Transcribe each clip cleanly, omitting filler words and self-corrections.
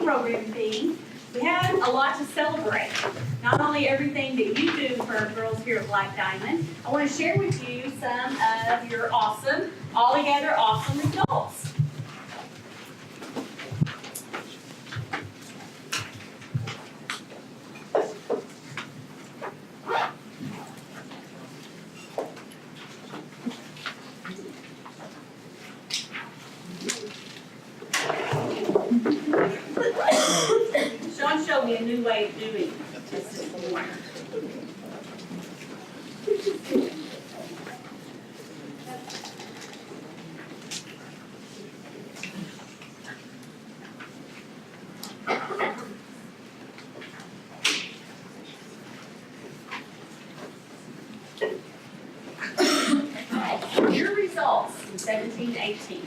program theme, we have a lot to celebrate. Not only everything that you do for our girls here at Black Diamond, I want to share with you some of your awesome, altogether awesome results. Sean showed me a new way of doing this morning. Your results in 17-18.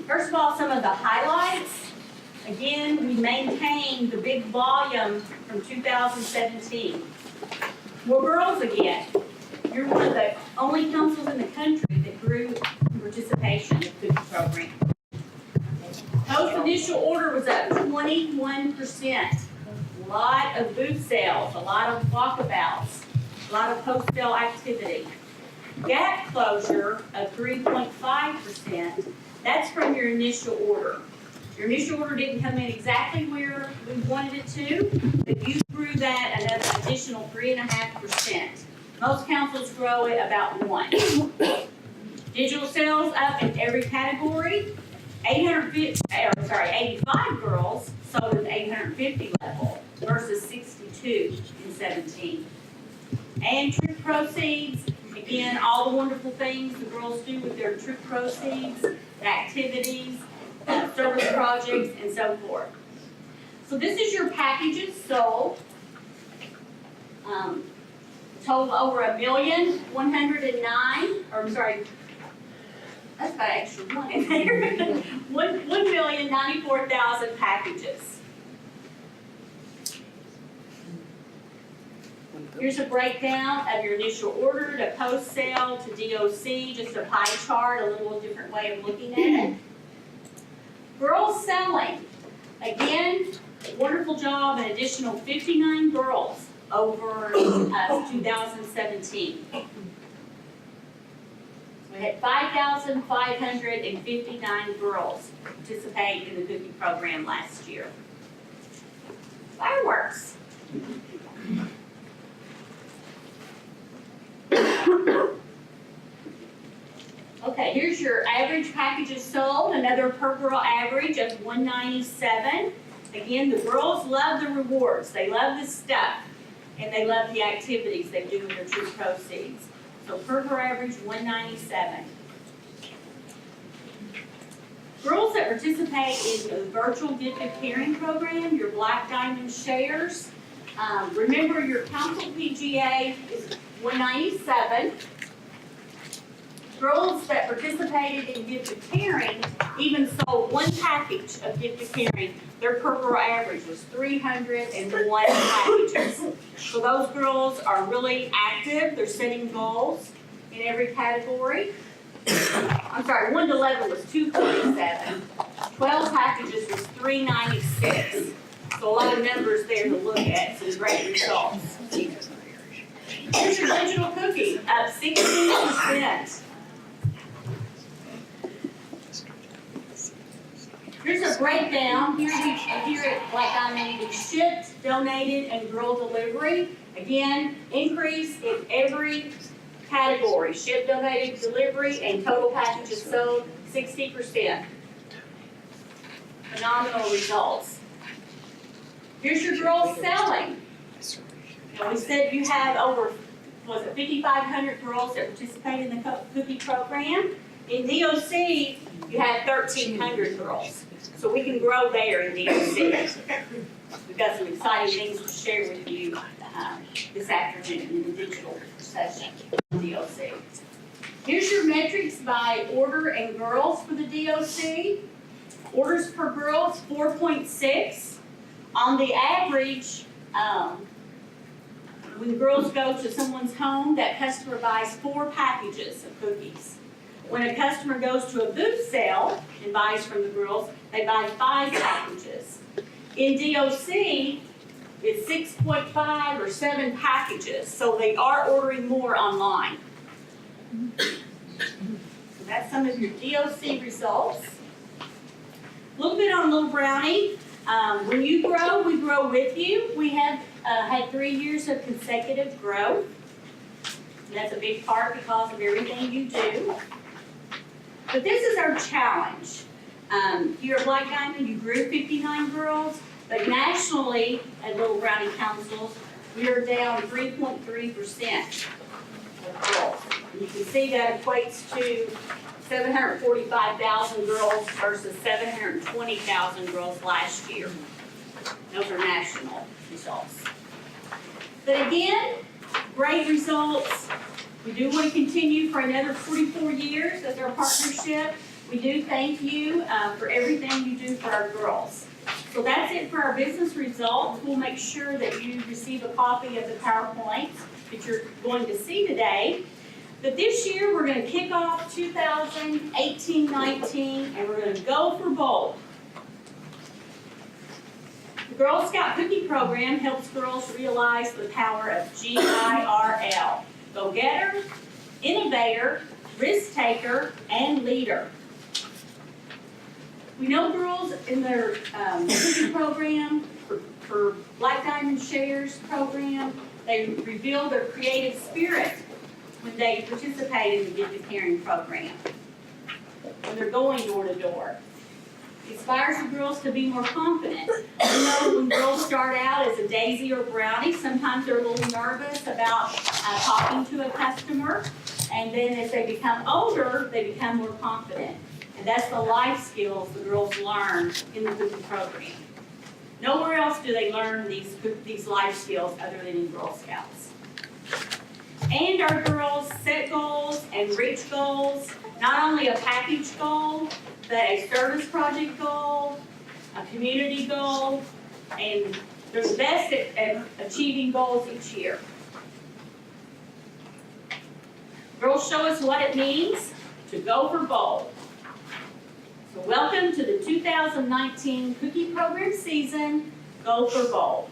First of all, some of the highlights. Again, we maintained the big volume from 2017. More girls again. You're one of the only councils in the country that grew participation in the cookie program. Post initial order was up 21%. A lot of booth sales, a lot of walkabouts, a lot of post sale activity. Gap closure of 3.5%. That's from your initial order. Your initial order didn't come in exactly where we wanted it to, but you grew that another additional 3.5%. Most councils grow it about 1%. Digital sales up in every category. 85 girls sold at the 850 level versus 62 in 17. And trip proceeds, again, all the wonderful things the girls do with their trip proceeds, the activities, service projects, and so forth. So this is your packages sold. Total over 1,109,000, or I'm sorry, that's got an extra one in there. 1,094,000 packages. Here's a breakdown of your initial order to post sale to DOC, just a pie chart, a little different way of looking at it. Girls selling, again, wonderful job, an additional 59 girls over 2017. So we had 5,559 girls participate in the cookie program last year. Fireworks. Okay, here's your average packages sold, another per girl average of 197. Again, the girls love the rewards. They love the stuff, and they love the activities they do with their true proceeds. So per girl average, 197. Girls that participate in the virtual gift of caring program, your Black Diamond shares. Remember, your council PGA is 197. Girls that participated in Gift of Caring even sold one package of Gift of Caring. Their per girl average was 301 packages. So those girls are really active. They're setting goals in every category. I'm sorry, 1 to 11 was 247. 12 packages was 396. So a lot of numbers there to look at. Some great results. Here's your digital cookie, up 16%. Here's a breakdown. Here at Black Diamond, it's shipped, donated, and girl delivery. Again, increase in every category. Shipped, donated, delivery, and total packages sold, 60%. Phenomenal results. Here's your girls selling. Now we said you have over, 5,500 girls that participate in the cookie program. In DOC, you have 1,300 girls. So we can grow there in DOC. We've got some exciting things to share with you this afternoon in the digital session of DOC. Here's your metrics by order and girls for the DOC. Orders per girl is 4.6. On the average, when girls go to someone's home, that customer buys 4 packages of cookies. When a customer goes to a booth sale and buys from the girls, they buy 5 packages. In DOC, it's 6.5 or 7 packages, so they are ordering more online. So that's some of your DOC results. A little bit on Little Brownie. When you grow, we grow with you. We have had 3 years of consecutive growth. And that's a big part because of everything you do. But this is our challenge. Here at Black Diamond, you grew 59 girls, but nationally at Little Brownie Councils, we are down 3.3% of girls. And you can see that equates to 745,000 girls versus 720,000 girls last year. Those are national results. But again, great results. We do want to continue for another 44 years as our partnership. We do thank you for everything you do for our girls. So that's it for our business results. We'll make sure that you receive a copy of the PowerPoint that you're going to see today. But this year, we're going to kick off 2018-19, and we're going to go for bold. The Girl Scout Cookie Program helps girls realize the power of GIRL. Go-getter, innovator, risk-taker, and leader. We know girls in their cookie program, for Black Diamond Shares program, they reveal their creative spirit when they participate in the Get to Caring program, when they're going door to door. It inspires the girls to be more confident. You know, when girls start out as a daisy or brownie, sometimes they're a little nervous about talking to a customer, and then as they become older, they become more confident. And that's the life skills the girls learn in the cookie program. Nowhere else do they learn these life skills other than in Girl Scouts. And our girls set goals and reach goals, not only a package goal, but a service project goal, a community goal, and they're the best at achieving goals each year. Girls show us what it means to go for bold. So welcome to the 2019 Cookie Program season, Go for Bold.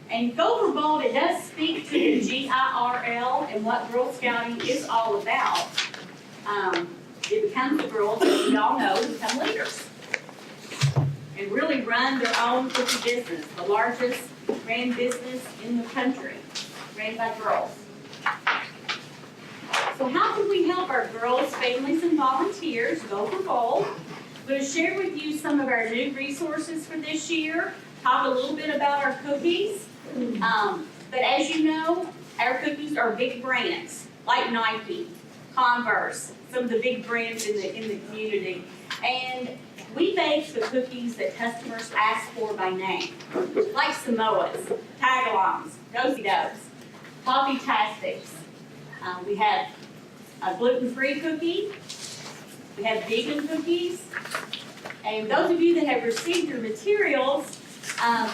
And Go for Bold, it does speak to the GIRL and what Girl Scouting is all about. It becomes the girls, as we all know, become leaders and really run their own cookie business, the largest ran business in the country, ran by girls. So how can we help our girls, families, and volunteers go for bold? I'm going to share with you some of our new resources for this year, talk a little bit about our cookies. But as you know, our cookies are big brands, like Nike, Converse, some of the big brands in the community. And we bake the cookies that customers ask for by name, like Samoas, Tagalongs, Do-si-dos, Coffee-tastics. We have a gluten-free cookie. We have vegan cookies. And those of you that have received your materials,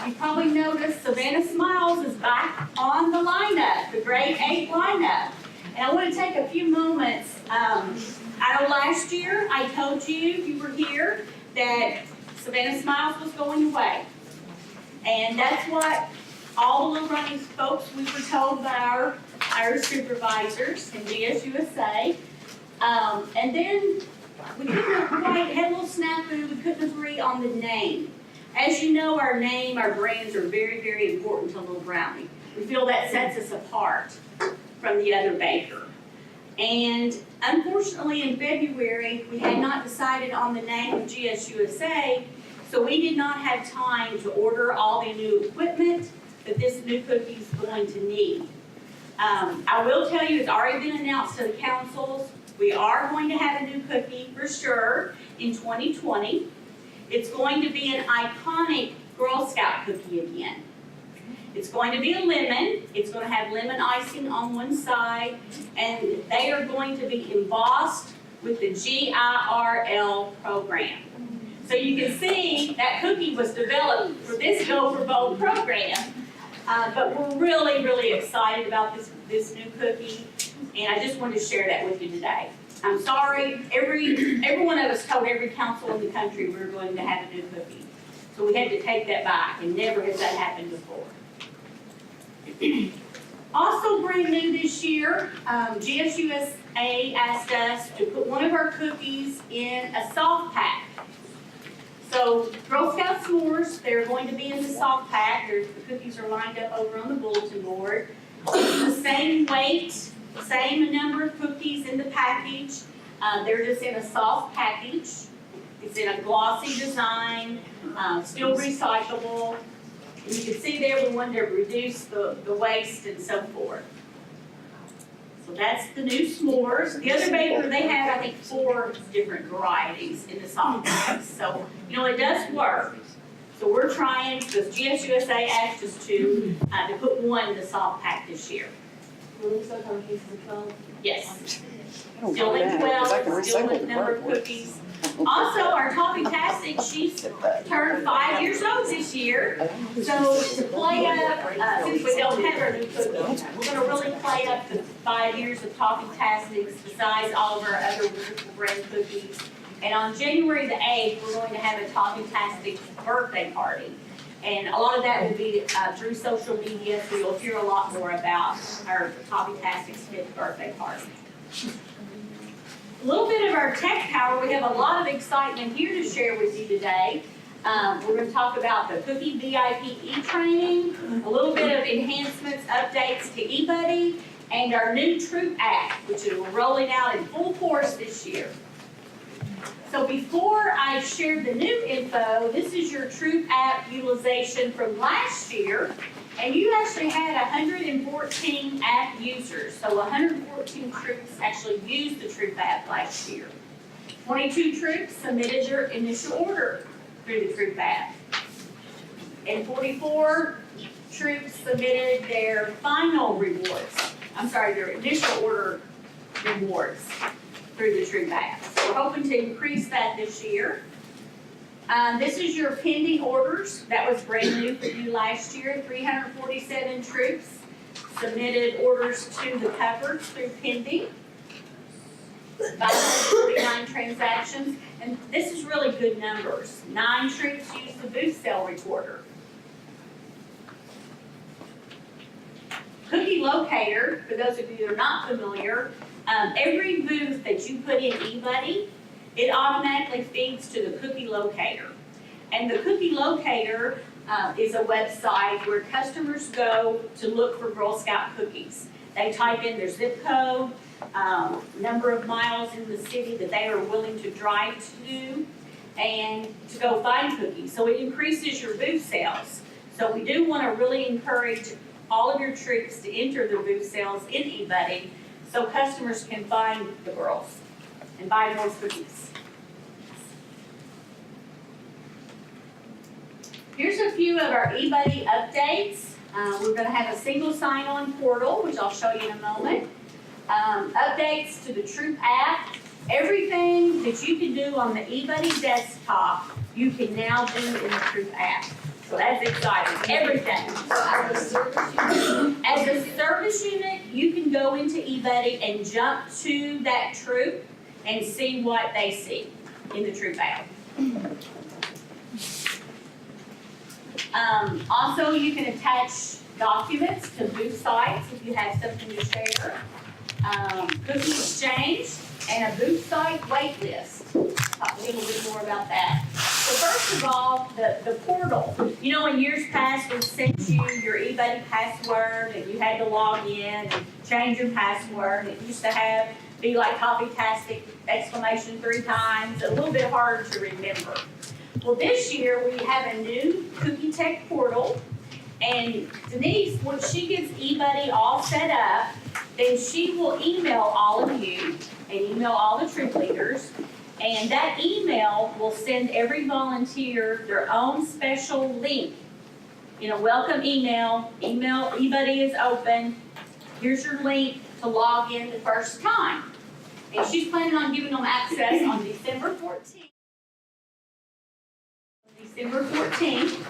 you probably noticed Savannah Smiles is back on the lineup, the grade 8 lineup. And I want to take a few moments. I know last year I told you, if you were here, that Savannah Smiles was going away. And that's what all the Little Brownie folks, we were told by our supervisors in GSUSA. And then we couldn't quite, had a little snafu, we couldn't agree on the name. As you know, our name, our brands are very, very important to Little Brownie. We feel that sets us apart from the other baker. And unfortunately in February, we had not decided on the name of GSUSA, so we did not have time to order all the new equipment that this new cookie is going to need. I will tell you, it's already been announced to the councils. We are going to have a new cookie for sure in 2020. It's going to be an iconic Girl Scout cookie again. It's going to be a lemon. It's going to have lemon icing on one side, and they are going to be embossed with the GIRL program. So you can see that cookie was developed for this Go for Bold program. But we're really, really excited about this new cookie, and I just wanted to share that with you today. I'm sorry, every one of us told every council in the country we were going to have a new cookie. So we had to take that back, and never has that happened before. Also brand new this year, GSUSA asked us to put one of our cookies in a soft pack. So Girl Scout s'mores, they're going to be in the soft pack. The cookies are lined up over on the bulletin board. It's the same weight, same number of cookies in the package. They're just in a soft package. It's in a glossy design, still recyclable. And you can see there we wanted to reduce the waste and so forth. So that's the new s'mores. The other baker, they have, I think, 4 different varieties in the soft packs. So, it does work. So we're trying, because GSUSA asked us to put one in the soft pack this year. Yes. Still in 12, still in number of cookies. Also, our Toffee-tastic, she's turned 5 years old this year. So to play up, since we don't have our new cookies, we're gonna really play up the 5 years of Toffee-tastics besides all of our other wonderful brand cookies. And on January the 8th, we're going to have a Toffee-tastic birthday party. And a lot of that will be through social media, so you'll hear a lot more about our Toffee-tastic 5th birthday party. A little bit of our tech power. We have a lot of excitement here to share with you today. We're going to talk about the Cookie VIP e-training, a little bit of enhancements, updates to eBuddy, and our new Troop app, which is rolling out in full force this year. So before I share the new info, this is your Troop app utilization from last year. And you actually had 114 app users. So 114 troops actually used the Troop app last year. 22 troops submitted their initial order through the Troop app. And 44 troops submitted their final rewards. Their initial order rewards through the Troop app. So we're hoping to increase that this year. This is your pending orders. That was brand new for you last year. 347 troops submitted orders to the cupboards through pending. 549 transactions. And this is really good numbers. 9 troops used the booth sale recorder. Cookie locator, for those of you that are not familiar, every booth that you put in eBuddy, it automatically feeds to the cookie locator. And the cookie locator is a website where customers go to look for Girl Scout cookies. They type in their zip code, number of miles in the city that they are willing to drive to, and to go find cookies. So it increases your booth sales. So we do want to really encourage all of your troops to enter their booth sales in eBuddy so customers can find the girls and buy more cookies. Here's a few of our eBuddy updates. We're going to have a single sign-on portal, which I'll show you in a moment. Updates to the Troop app. Everything that you can do on the eBuddy desktop, you can now do in the Troop app. So that's exciting. Everything. As a service unit, you can go into eBuddy and jump to that troop and see what they see in the Troop app. Also, you can attach documents to booth sites if you have something to share. Cookie exchange and a booth site wait list. Talk a little bit more about that. So first of all, the portal. In years past, we sent you your eBuddy password and you had to log in and change your password. It used to be like Toffee-tastic exclamation 3 times, a little bit hard to remember. Well, this year we have a new Cookie Tech portal, and Denise, when she gets eBuddy all set up, then she will email all of you and email all the troop leaders, and that email will send every volunteer their own special link. Welcome email, eBuddy is open, here's your link to log in the first time. And she's planning on giving them access on December 14th. December 14th.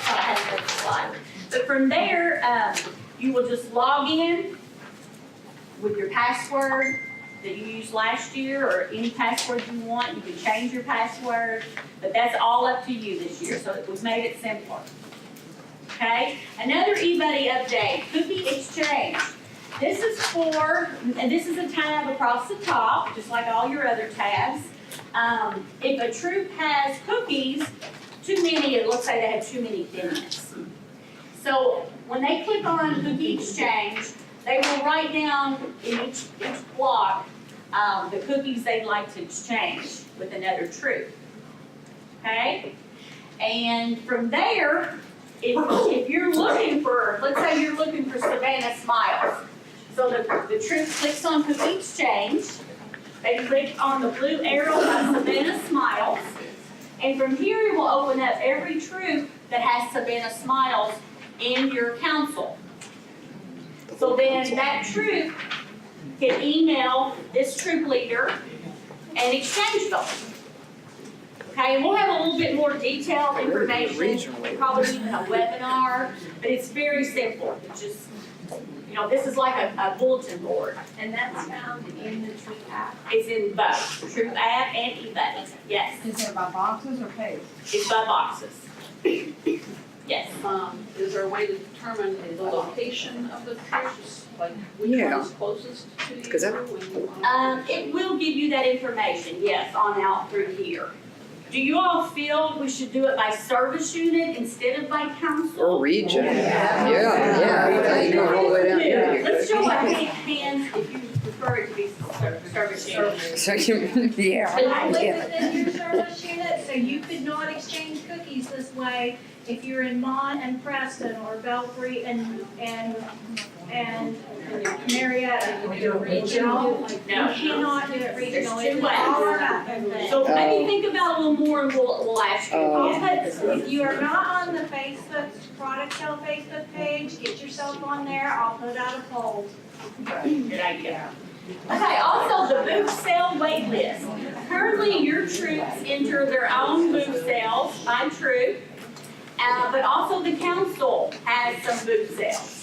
I have that slide. But from there, you will just log in with your password, that you used last year or any password you want. You can change your password, but that's all up to you this year, so we've made it simpler. Okay, another eBuddy update, cookie exchange. This is for, and this is a tab across the top, just like all your other tabs. If a troop has cookies, too many, let's say they have too many thin-mints. So when they click on cookie exchange, they will write down in each block the cookies they'd like to exchange with another troop. Okay? And from there, if you're looking for, let's say you're looking for Savannah Smiles. So the troop clicks on cookie exchange. They click on the blue arrow by Savannah Smiles. And from here, it will open up every troop that has Savannah Smiles in your council. So then that troop can email this troop leader and exchange those. Okay, and we'll have a little bit more detailed information, probably even a webinar, but it's very simple. It's just, you know, this is like a bulletin board. And that's found in the Troop app. It's in both, Troop app and eBuddy, yes. Is it by boxes or page? It's by boxes. Yes. Is there a way to determine the location of the troops, like which Yeah. one's closest to you? 'Cause It will give you that information, yes, on out through here. Do you all feel we should do it by service unit instead of by council? Or region. Yeah. You go all the way down here. Let's show our hands if you prefer it to be service unit. So you, yeah. I live within your service unit, so you could not exchange cookies this way if you're in Mon and Preston or Belfry and Marietta. You do regional. You No. cannot do it regional. There's two It's all ways. or nothing. So maybe think about it a little more and we'll ask you. If you are not on the Facebook, Product Sale Facebook page, get yourself on there. I'll put out a poll. Good idea. Okay, also the booth sale wait list. Currently, your troops enter their own booth sales by troop, but also the council has some booth sales.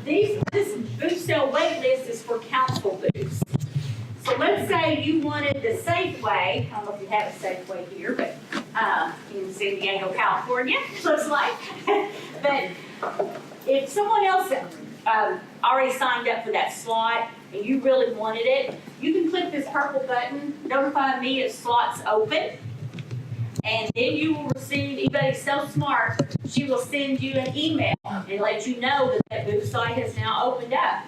This booth sale wait list is for council booths. So let's say you wanted the Safeway, I don't know if you have a Safeway here, but in San Diego, California, looks like. But if someone else already signed up for that slot and you really wanted it, you can click this purple button, notify me if slot's open, and then you will receive, eBuddy's so smart, she will send you an email and let you know that that booth site has now opened up.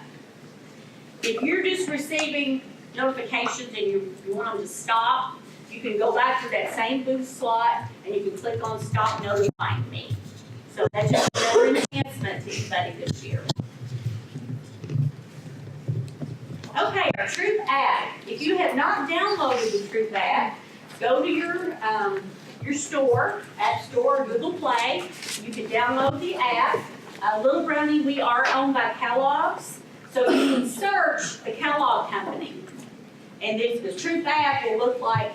If you're just receiving notifications and you want them to stop, you can go back to that same booth slot and you can click on stop notifying me. So that's just another enhancement to eBuddy this year. Okay, our Troop app. If you have not downloaded the Troop app, go to your store, App Store, or Google Play. You can download the app. Little Brownie, we are owned by Kellogg's, so you can search the Kellogg company. And the Troop app will look like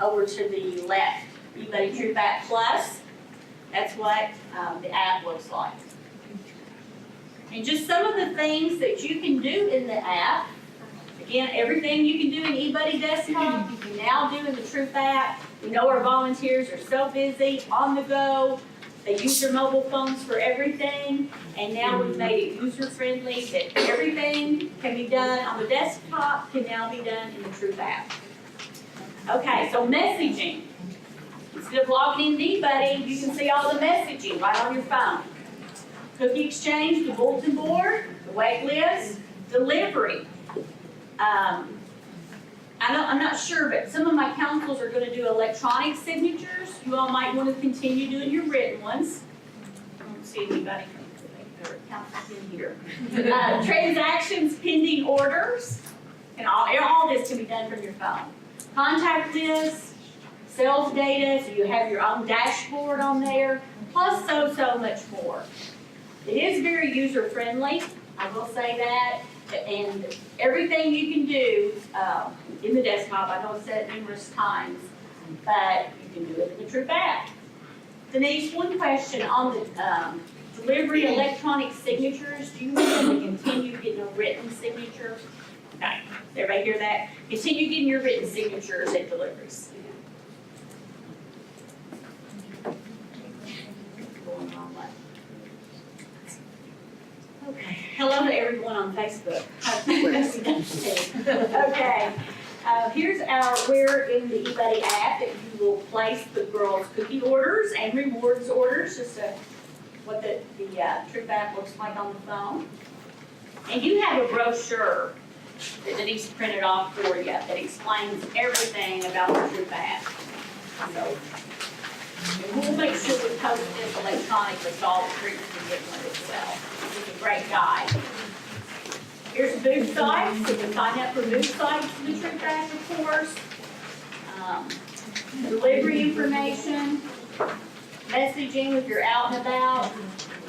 over to the left. eBuddy Troop app Plus. That's what the app looks like. And just some of the things that you can do in the app. Again, everything you can do in eBuddy Desktop, you can now do in the Troop app. We know our volunteers are so busy, on the go. They use their mobile phones for everything. And now we've made it user-friendly that everything can be done on the desktop can now be done in the Troop app. Okay, so messaging. Instead of logging into eBuddy, you can see all the messaging right on your phone. Cookie exchange, the bulletin board, the wait list, delivery. I'm not sure, but some of my councils are going to do electronic signatures. You all might want to continue doing your written ones. I don't see anybody from their councils in here. Transactions, pending orders, and all this can be done from your phone. Contact list, sales data, so you have your own dashboard on there, plus so much more. It is very user-friendly, I will say that, and everything you can do in the desktop, I know I've said it numerous times, but you can do it in the Troop app. Denise, one question on the Delivery electronic signatures, do you want them to continue getting a written signature? Okay, does everybody hear that? Continue getting your written signatures at deliveries. Okay, hello to everyone on Facebook. Okay, here's where in the eBuddy app that you will place the girls' cookie orders and rewards orders, just what the Troop app looks like on the phone. And you have a brochure that Denise printed off for you that explains everything about the Troop app. So, and we'll make sure we post this electronically so all the troops can get one as well. It's a great guide. Here's booth sites, so you can sign up for booth sites in the Troop app, of course. Delivery information, messaging if you're out and about.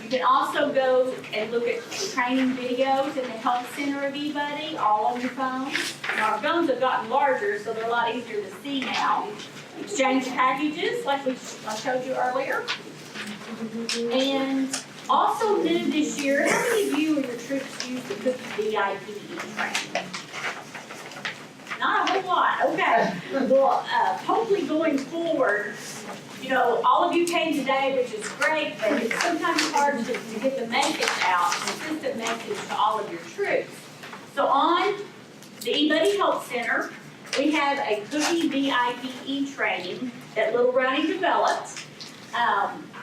You can also go and look at the training videos in the Help Center of eBuddy, all on your phone. Now, our phones have gotten larger, so they're a lot easier to see now. Exchange packages, like I showed you earlier. And also new this year, how many of you or your troops use the Cookie VIP training? Not a whole lot, okay. Well, hopefully going forward, you know, all of you came today, which is great, but it's sometimes hard to get the message out, consistent message to all of your troops. So on the eBuddy Help Center, we have a Cookie VIP training that Little Brownie developed.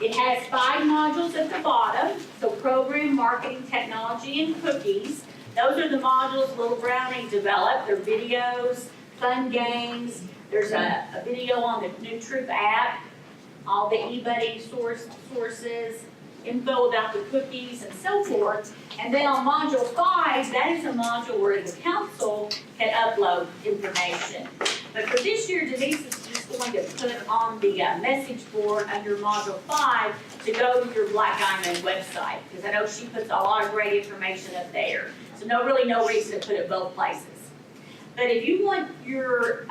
It has 5 modules at the bottom, so program, marketing, technology, and cookies. Those are the modules Little Brownie developed. They're videos, fun games. There's a video on the new Troop app, all the eBuddy sources, info about the cookies and so forth. And then on module 5, that is a module where the council can upload information. But for this year, Denise is just going to put on the message board under module 5 to go to your Black Diamond website, because I know she puts a lot of great information up there. So really no reason to put it both places. But if you want your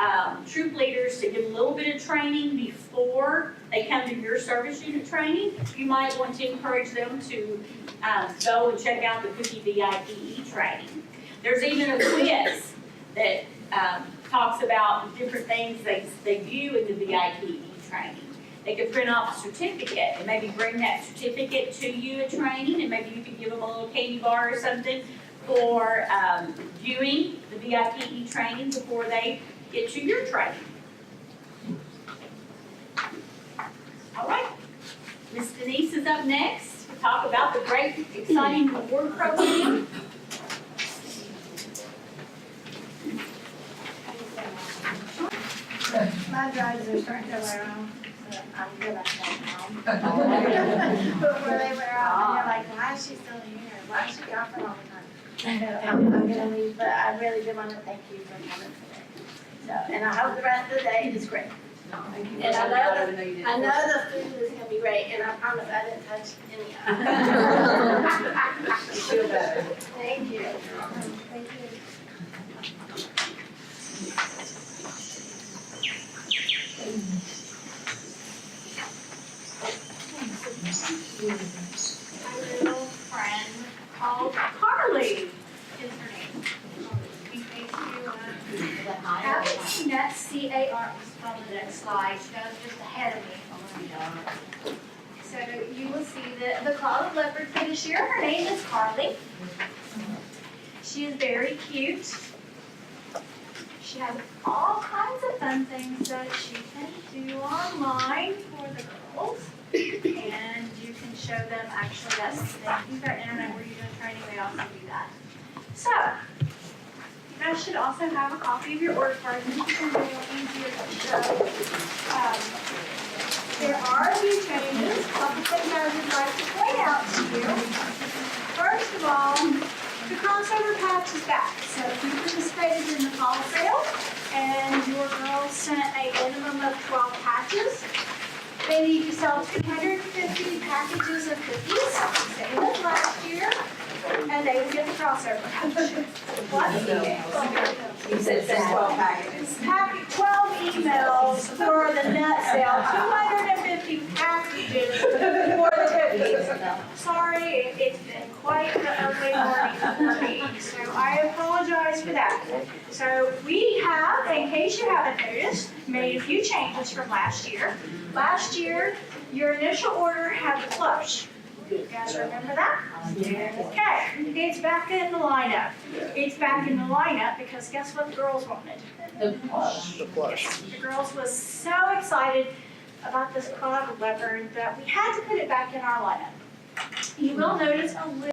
troop leaders to get a little bit of training before they come to your service unit training, you might want to encourage them to go and check out the Cookie VIP training. There's even a quiz that talks about different things they view in the VIP training. They could print off a certificate and maybe bring that certificate to you at training, and maybe you could give them a little candy bar or something for viewing the VIP training before they get to your training. All right, Miss Denise is up next to talk about the great, exciting reward program. My drives are starting to wear off, so I'm good at that now. Before they wear off, and they're like, why is she still here? Why is she gone for all the time? I'm gonna leave, but I really do want to thank you for coming today. So, and I hope the rest of the day is great. And I know the food is gonna be great, and I promise I didn't touch any of it. Feel better. Thank you. Thank you. My little friend called Carly is her name. In case you haven't seen that, C-A-R, it's probably the next slide, she goes just ahead of me. So you will see the Cloud of Leopard for this year. Her name is Carly. She is very cute. She has all kinds of fun things that she can do online for the girls. And you can show them, actually, that's the thing. If you've got internet where you're doing training, they also do that. So, you guys should also have a copy of your order card, and this is a little easier to show. There are a few changes, a couple things I would like to point out to you. First of all, the crossover patch is back. So if you participated in the call sale and your girls sent a minimum of 12 patches, they need to sell 250 packages of cookies, same as last year, and they will get the crossover patch. What? You said send 12 packages. 12 emails for the net sale, 250 packages for the cookies. sorry, it's been quite the early morning for me, so I apologize for that. So we have, in case you haven't noticed, made a few changes from last year. Last year, your initial order had the plush. You guys remember that? Okay, it's back in the lineup. It's back in the lineup because guess what the girls wanted? The plush. The plush. The girls was so excited about this cloud leopard that we had to put it back in our lineup. You will notice a little,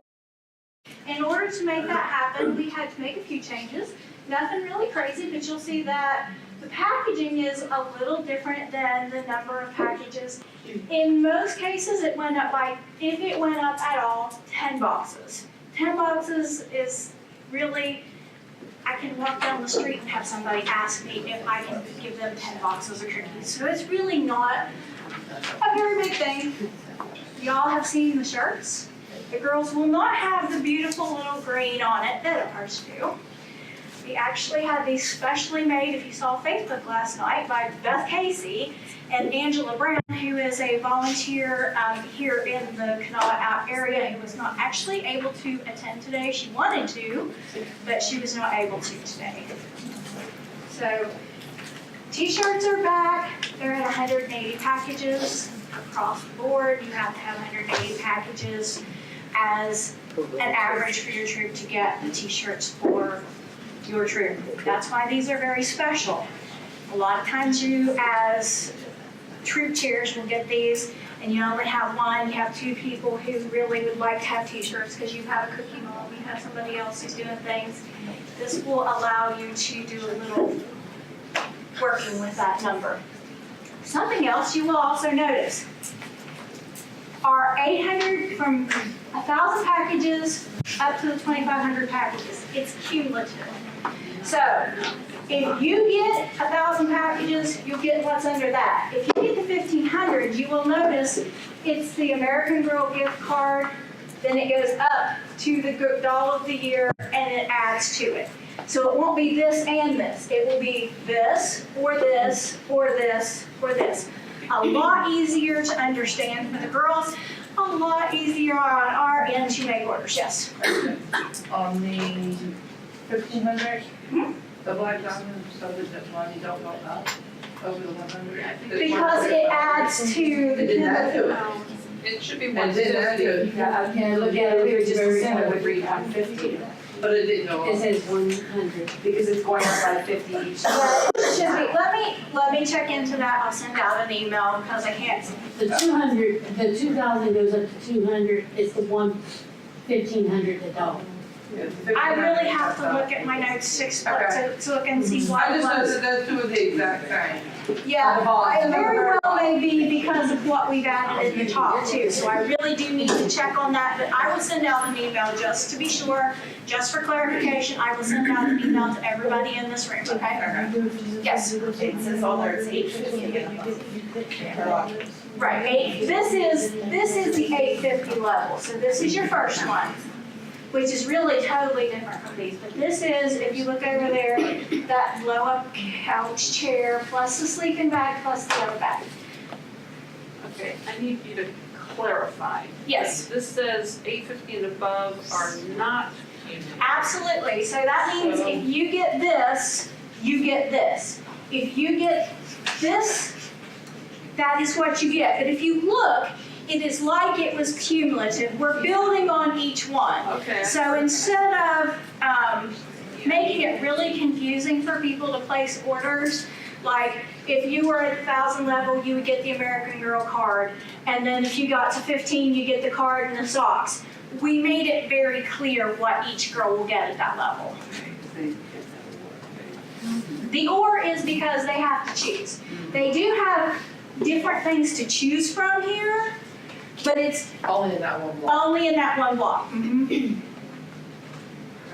in order to make that happen, we had to make a few changes. Nothing really crazy, but you'll see that the packaging is a little different than the number of packages. In most cases, it went up by, if it went up at all, 10 boxes. 10 boxes is really, I can walk down the street and have somebody ask me if I can give them 10 boxes of cookies. So it's really not a very big thing. Y'all have seen the shirts. The girls will not have the beautiful little green on it that ours do. We actually had these specially made, if you saw Facebook last night, by Beth Casey and Angela Brown, who is a volunteer here in the Kanawha area who was not actually able to attend today. She wanted to, but she was not able to today. So t-shirts are back. They're at 180 packages across the board. You have to have 180 packages as an average for your troop to get the t-shirts for your troop. That's why these are very special. A lot of times you as troop chairs will get these and you only have one, you have two people who really would like to have t-shirts because you have a cookie mom, you have somebody else who's doing things. This will allow you to do a little working with that number. Something else you will also notice are 800 from 1,000 packages up to the 2,500 packages. It's cumulative. So if you get 1,000 packages, you'll get what's under that. If you get the 1,500, you will notice it's the American Girl gift card, then it goes up to the Doll of the Year, and it adds to it. So it won't be this and this. It will be this, or this, or this, or this. A lot easier to understand for the girls, a lot easier on our end to make orders, yes. On the 1,500, the Black Diamond, so that that's why you don't go up over the 100? Because it adds to the It didn't add to it. It should be And it didn't add to it, Yeah, I can look at it here just a second, it would read 150. but it didn't go It up. says 100 because it's going up by 50 each. But it should be, let me check into that, I'll send out an email because I can't. The 200, the 2,000 goes up to 200, it's the 1,500 the dollar. I really have to look at my notes to look and see what I it just know was. that those two are the exact same. Yeah, it very well may be because of what we've added in the top too, so I really do need to check on that, but I will send out an email just to be sure, just for clarification, I will send out an email to everybody in this room, okay? Yes. It says on there it's 850. Right, this is the 850 level, so this is your first one, which is really totally different from these, but this is, if you look over there, that blow-up couch chair, plus the sleeping bag, plus the other bag. Okay, I need you to clarify. Yes. This says 850 and above are not cumulative. Absolutely, so that means if you get this, you get this. If you get this, that is what you get, but if you look, it is like it was cumulative. We're building on each one. Okay. So instead of making it really confusing for people to place orders, like if you were at the 1,000 level, you would get the American Girl card, and then if you got to 15, you get the card and the socks. We made it very clear what each girl will get at that level. The or is because they have to choose. They do have different things to choose from here, but it's Only in that one block. only in that one block.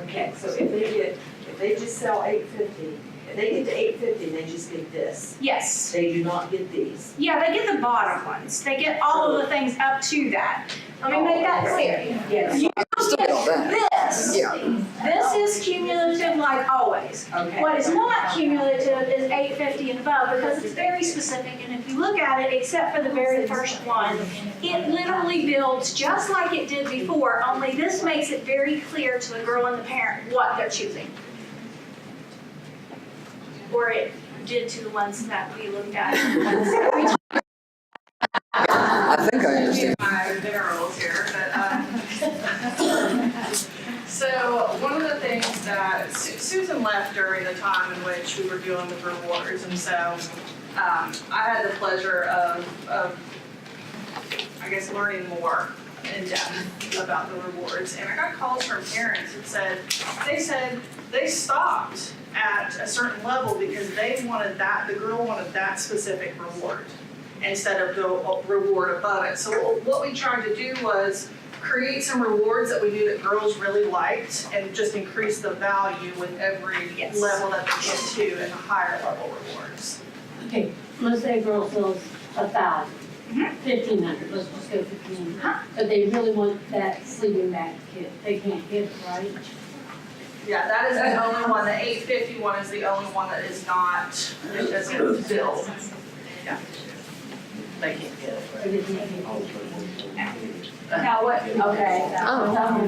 Okay, so if they just sell 850, if they get to 850, they just get this. Yes. They do not get these. Yeah, they get the bottom ones. They get all of the things up to that. Let me make that clear. Yes. You Still got that. this, Yeah. This is cumulative like always. Okay. What is not cumulative is 850 and above because it's very specific, and if you look at it, except for the very first one, it literally builds just like it did before, only this makes it very clear to the girl and the parent what they're choosing. Or it did to the ones that we looked at. I think I understand. My dinner rolls here, so one of the things that Susan left during the time in which we were dealing with rewards, and so I had the pleasure of I guess learning more in depth about the rewards, and I got calls from parents that said they stopped at a certain level because they wanted that, the girl wanted that specific reward instead of the reward above it. So what we tried to do was create some rewards that we knew that girls really liked and just increase the value with every level that they get to in the higher level rewards. Okay, let's say a girl sells 1,000, 1,500, let's just go 1,500. But they really want that sleeping bag kit, they can't get it, right? Yeah, that is the only one, the 850 one is the only one that is not, it doesn't build. Yeah. They can't get it. Or they can't get it? Now what, okay,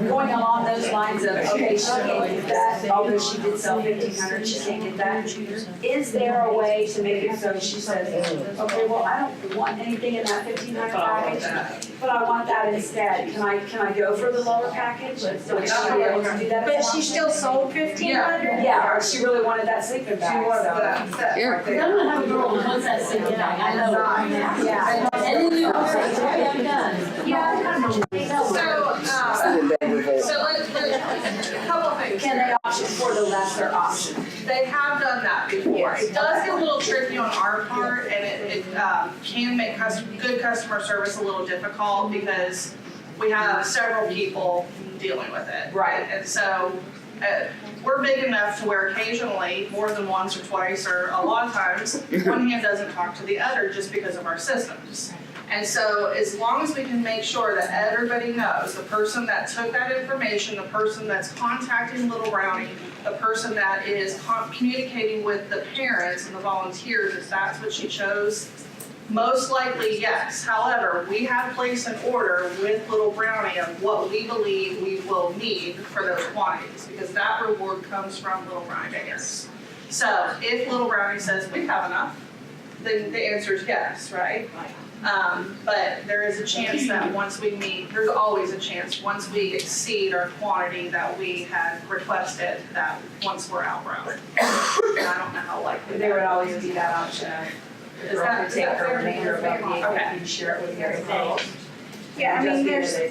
going along those lines of, okay, she can't get that, although she did sell 1,500, she can't get that. Is there a way to make it so she says, okay, well, I don't want anything in that 1,500 package, but I want that instead. Can I go for the lower package? Would she be able to do that? But she still sold 1,500? Yeah, or she really wanted that sleeping bag, so. Yeah. Because I'm gonna have a girl who wants that sleeping bag, I know. Yeah. And then you also say, I'm done. Yeah, I kind of. So, let's, a couple things. Can they option for the lesser option? They have done that before. It does get a little tricky on our part, and it can make good customer service a little difficult because we have several people dealing with it. Right. And so we're big enough to where occasionally, more than once or twice, or a lot of times, one hand doesn't talk to the other just because of our systems. And so as long as we can make sure that everybody knows, the person that took that information, the person that's contacting Little Brownie, the person that is communicating with the parents and the volunteers, if that's what she chose, most likely yes. However, we have placed an order with Little Brownie of what we believe we will need for those quantities, because that reward comes from Little Brownie Bakers. So if Little Brownie says we have enough, then the answer is yes, right? But there is a chance that once we meet, there's always a chance, once we exceed our quantity that we had requested, that once we're outgrown. And I don't know how likely There would that always be that option. The girl could take her remainder of the 850 and share it with the other girls. Yeah, I mean, there's a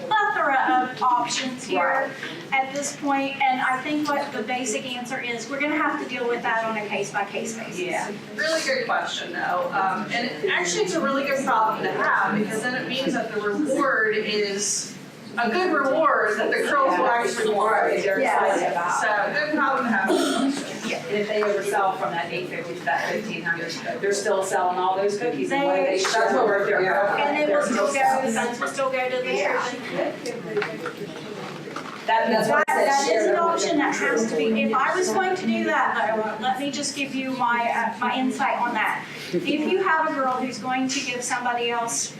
plethora of options here at this point, and I think what the basic answer is, we're gonna have to deal with that on a case-by-case basis. Yeah. Really good question though, and actually it's a really good problem to have, because then it means that the reward is a good reward that the girls will actually want. They're excited about. So good problem to have. And if they oversell from that 850 to that 1,500, they're still selling all those cookies. And what do they share? And it will still go, the funds will still go to the church. That's what I said. That is share an it with option that has to be, if I was going to do that though, let me just give you my, my insight on that. If you have a girl who's going to give somebody else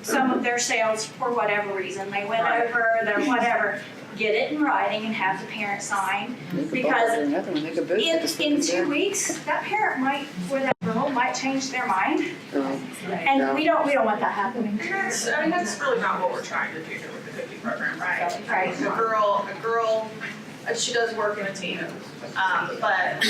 some of their sales for whatever reason, they went over, their whatever, get it in writing and have the parent sign. Because in 2 weeks, that parent might, or that girl might change their mind. And we don't want that happening. I mean, that's really not what we're trying to do here with the cookie program, right? Right. A girl, she does work in a team, but And a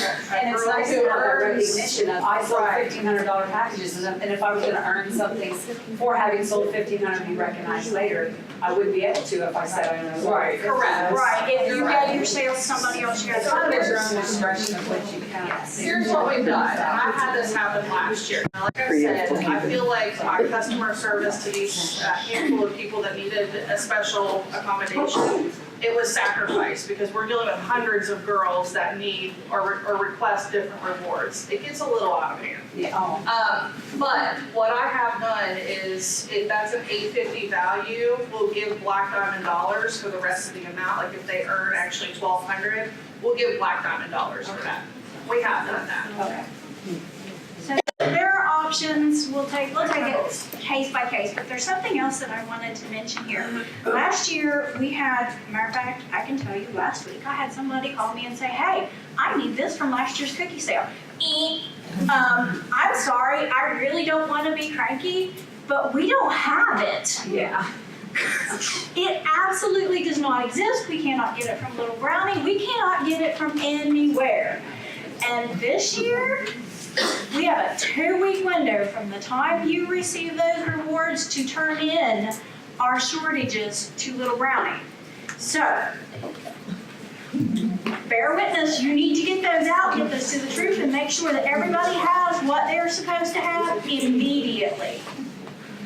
it's girl nice to who have that earns. recognition of, I sold $1,500 packages, and if I was gonna earn something for having sold 1,500 be recognized later, I wouldn't be able to if I said I only sold. Right, correct. Right, if you get your sales to somebody else, you got It's to. kind of at your own discretion of what you count. Here's what we've done, and I had this happen last year. Now, like I said, I feel like my customer service to these handful of people that needed a special accommodation it was sacrificed because we're dealing with hundreds of girls that need or request different rewards. It gets a little out of hand. But what I have done is, if that's an $850 value, we'll give Black Diamond dollars for the rest of the amount. Like if they earn actually $1,200, we'll give Black Diamond dollars for that. We have done that. Okay. So there are options, we'll take it case by case, but there's something else that I wanted to mention here. Last year, we had, matter of fact, I can tell you, last week, I had somebody call me and say, hey, I need this from last year's cookie sale. I'm sorry, I really don't want to be cranky, but we don't have it. Yeah. It absolutely does not exist. We cannot get it from Little Brownie. We cannot get it from anywhere. And this year, we have a 2-week window from the time you receive those rewards to turn in our shortages to Little Brownie. So, bear witness, you need to get those out, get those to the truth, and make sure that everybody has what they're supposed to have immediately.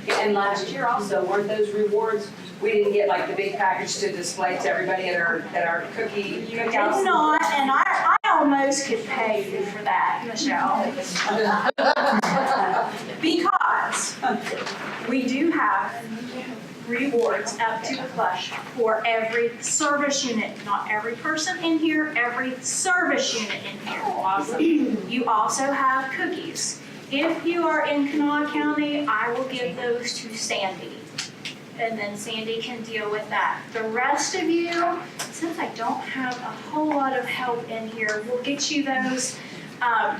And last year also, weren't those rewards, we didn't get like the big package to display to everybody at our cookie It's cookouts? not, and I almost could pay you for that, Michelle. Because we do have rewards up to the flush for every service unit, not every person in here, every service unit in here. Awesome. You also have cookies. If you are in Kanawha County, I will give those to Sandy. And then Sandy can deal with that. The rest of you, since I don't have a whole lot of help in here, we'll get you those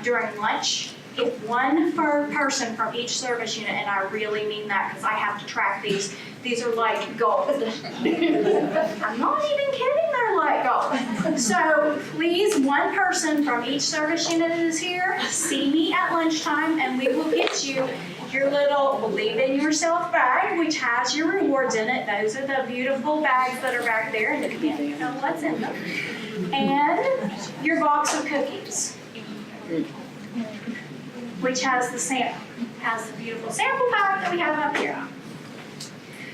during lunch. If one per person from each service unit, and I really mean that because I have to track these are like gold. I'm not even kidding, they're like gold. So please, one person from each service unit is here, see me at lunchtime, and we will get you your little Believe in Yourself bag, which has your rewards in it. Those are the beautiful bags that are back there, and you can't know what's in them. And your box of cookies, which has the beautiful sample pack that we have up here.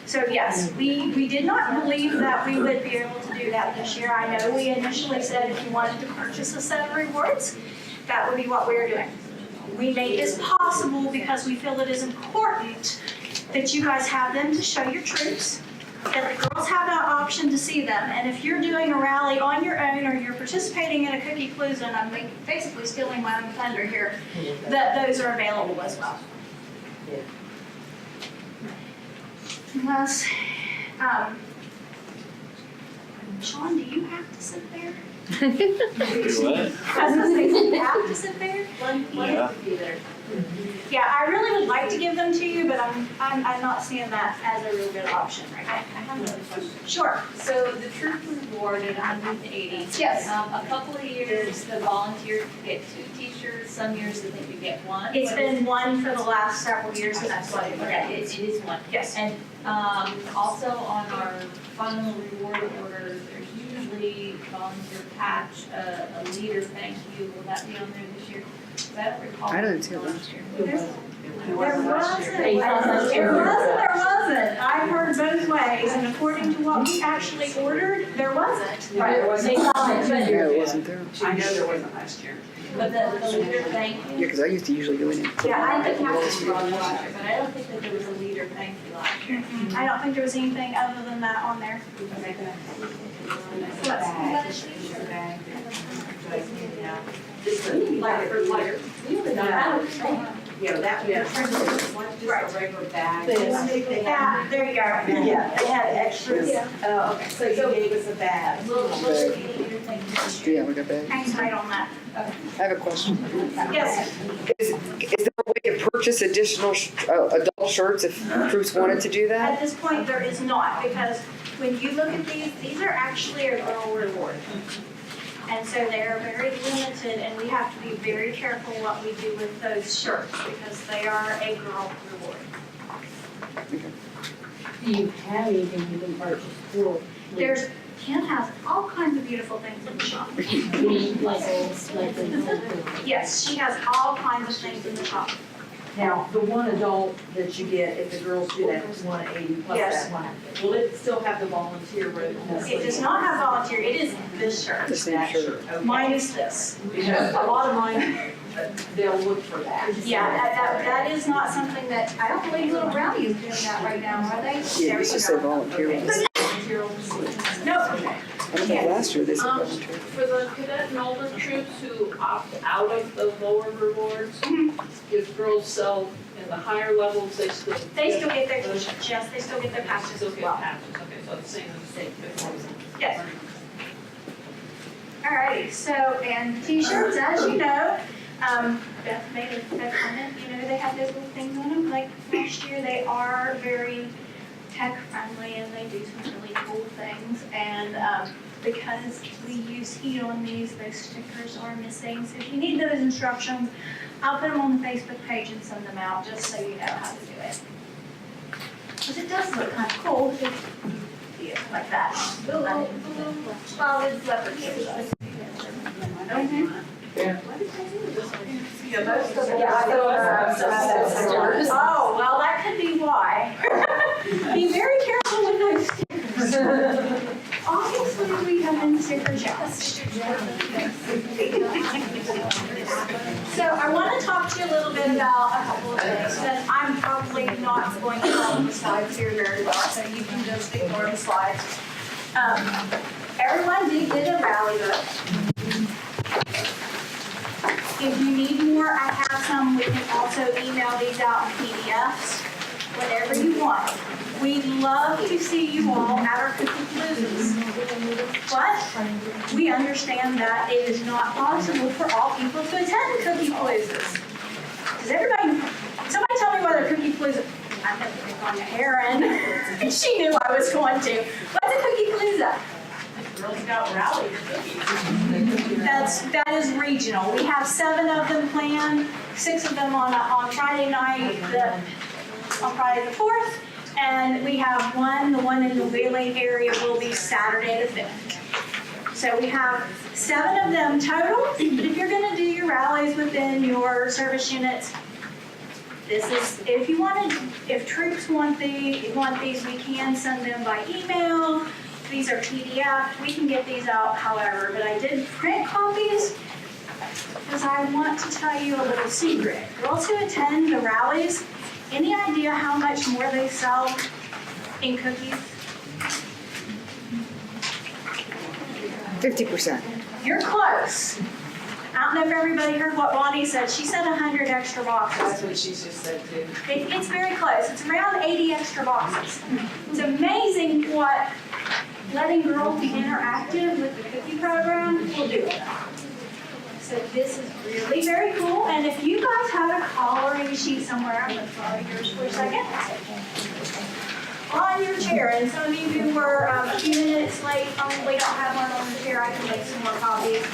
So yes, we did not believe that we would be able to do that this year. I know we initially said if you wanted to purchase a set of rewards, that would be what we were doing. We made this possible because we feel it is important that you guys have them to show your troops, that the girls have that option to see them, and if you're doing a rally on your own or you're participating in a cookie palooza, and I'm basically stealing my own thunder here, that those are available as well. Unless, Sean, do you have to sit there? I was gonna say, do you have to sit there? Yeah, I really would like to give them to you, but I'm not seeing that as a real good option right now. I have another question. Sure. So the troop was awarded 180. Yes. A couple of years, the volunteers could get 2 t-shirts, some years they could get 1. It's been one for the last several years, and that's what it Okay, it is 1. Yes. And also on our final reward order, there's usually volunteer patch, a leader thank you. Will that be on there this year? 'Cause I don't recall. I didn't see it last year. There wasn't. I heard both ways, and according to what we actually ordered, there wasn't. Right, it wasn't. Yeah, it wasn't there. I know there wasn't last year. But the leader thank Yeah, you. because I used to usually go in and. Yeah, I think think last year, but I don't think that there was a leader thank you last year. I don't think there was anything other than that on there. Yeah, that was Right. just a regular bag. Yeah, there you go. Yeah, they had extras. Yeah. Oh, okay, so you gave us a bag. Yeah, we got bags. Hang tight on that. I have a question. Yes. Is there a way to purchase additional adult shirts if troops wanted to do At that? this point, there is not, because when you look at these are actually a girl reward. And so they are very limited, and we have to be very careful what we do with those shirts, because they are a girl reward. Do you have anything you can purchase for? Ken has all kinds of beautiful things in the shop. Like the. Yes, she has all kinds of things in the shop. Now, the one adult that you get, if the girls do that, is 180 plus Yes. that one. Will it still have the volunteer rate? It does not have volunteer, it is this shirt, The same shirt. Okay. minus this. Because a lot of mine, they'll look for that. Yeah, that is not something that, I don't believe Little Brownie is doing that right now, are they? Yeah, There it's you just a go. volunteer one. No, I don't think last year they said volunteer. For the cadet and older troops who opt out of the lower rewards, if girls sell in the higher levels, they still. they still get their t-shirts, yes, they still get their patches Still as get well. patches, okay, so it's the same as the state 50%. Yes. Alrighty, so, and t-shirts, as you know, Beth made a comment, you know, they have those little things on them, like last year, they are very tech friendly and they do some really cool things. And, because we use heat on these, those stickers are missing. So if you need those instructions, I'll put them on the Facebook page and send them out, just so you know how to do it. Because it does look kind of cool, if you see it like that. Solid leopard. Oh, well, that could be why. Be very careful with those stickers. Obviously, we have been stickers, yes. So I want to talk to you a little bit about a couple of things that I'm probably not going to follow the slides here very well, so you can just ignore the slides. Everyone did get a rally book. If you need more, I have some. We can also email these out in PDFs, whatever you want. We'd love to see you all at our Cookie Paloozas. But we understand that it is not possible for all people to attend Cookie Paloozas. Does everybody, somebody tell me whether Cookie Palooza, I've never been on to Erin. She knew I was going to. What's a Cookie Palooza? Girl Scout rally. That is regional. We have 7 of them planned, 6 of them on Friday night, on Friday the 4th, and we have the one in the Wheeling area will be Saturday the 5th. So we have 7 of them total, but if you're gonna do your rallies within your service units, this is, if troops want these, we can send them by email. These are PDF, we can get these out however, but I did print copies because I want to tell you a little secret. Girls who attend the rallies, any idea how much more they sell in cookies? 50%. You're close. I don't know if everybody heard what Bonnie said. She said 100 extra boxes. That's what she just said too. It's very close. It's around 80 extra boxes. It's amazing what letting girls be interactive with the cookie program will do. So this is really very cool. And if you guys have a coloring sheet somewhere, I'm going to borrow yours for a second. On your chair, and some of you were a few minutes late, we don't have one on the chair, I can make some more copies.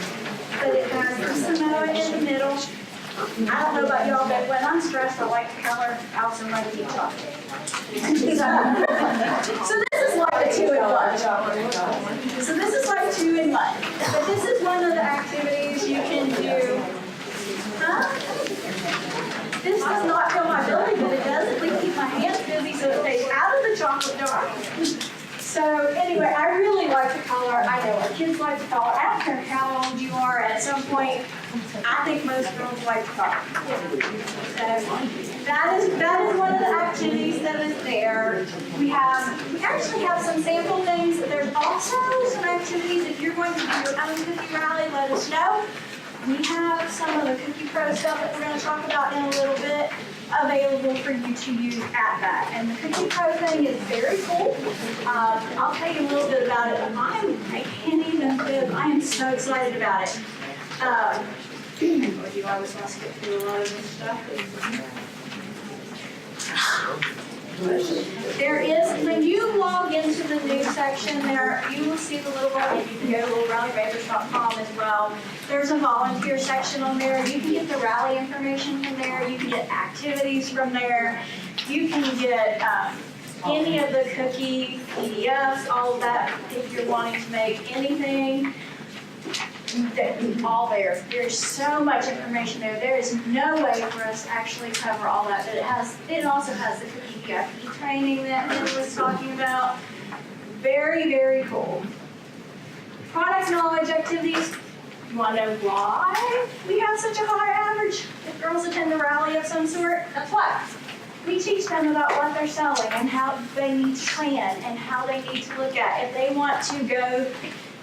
But it has the Samoa in the middle. I don't know about y'all, but when I'm stressed, I like to color out some like deep chocolate. So this is like a 2-in-1. So this is like 2-in-1. But this is one of the activities you can do. Huh? This does not fill my belly, but it does at least keep my hands busy so it stays out of the chocolate jar. So anyway, I really like to color. I know our kids like to color. I don't care how old you are. At some point, I think most girls like to color. So that is one of the activities that is there. We actually have some sample things. There's also some activities. If you're going to do your own cookie rally, let us know. We have some of the Cookie Pro stuff that we're going to talk about in a little bit available for you to use at that. And the Cookie Pro thing is very cool. I'll tell you a little bit about it. I can't even fib. I am so excited about it. You always want to skip through a lot of this stuff. There is, when you log into the news section there, you will see the little button. You can go to littlerallyravers.com as well. There's a volunteer section on there. You can get the rally information from there. You can get activities from there. You can get any of the cookie PDFs, all of that if you're wanting to make anything. all there. There's so much information there. There is no way for us to actually cover all that, but it also has the cookie PFE training that Lynn was talking about. Very, very cool. Product knowledge activities. You want to know why we have such a high average if girls attend a rally of some sort? That's why. We teach them about what they're selling and how they need to plan and how they need to look at. If they want to go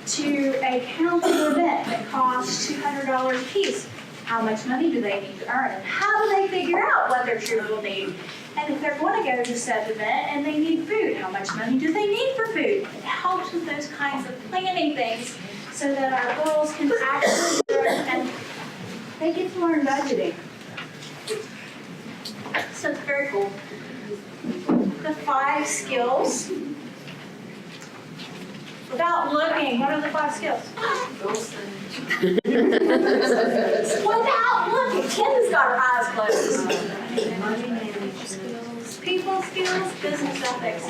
to a county event that costs $200 a piece, how much money do they need to earn? And how do they figure out what their troops will need? And if they're going to go to said event and they need food, how much money do they need for food? It helps with those kinds of planning things so that our girls can actually learn and they get to learn budgeting. So it's very cool. The 5 skills. Without looking, what are the 5 skills? Without looking, Ken's got her eyes closed. People skills, business ethics.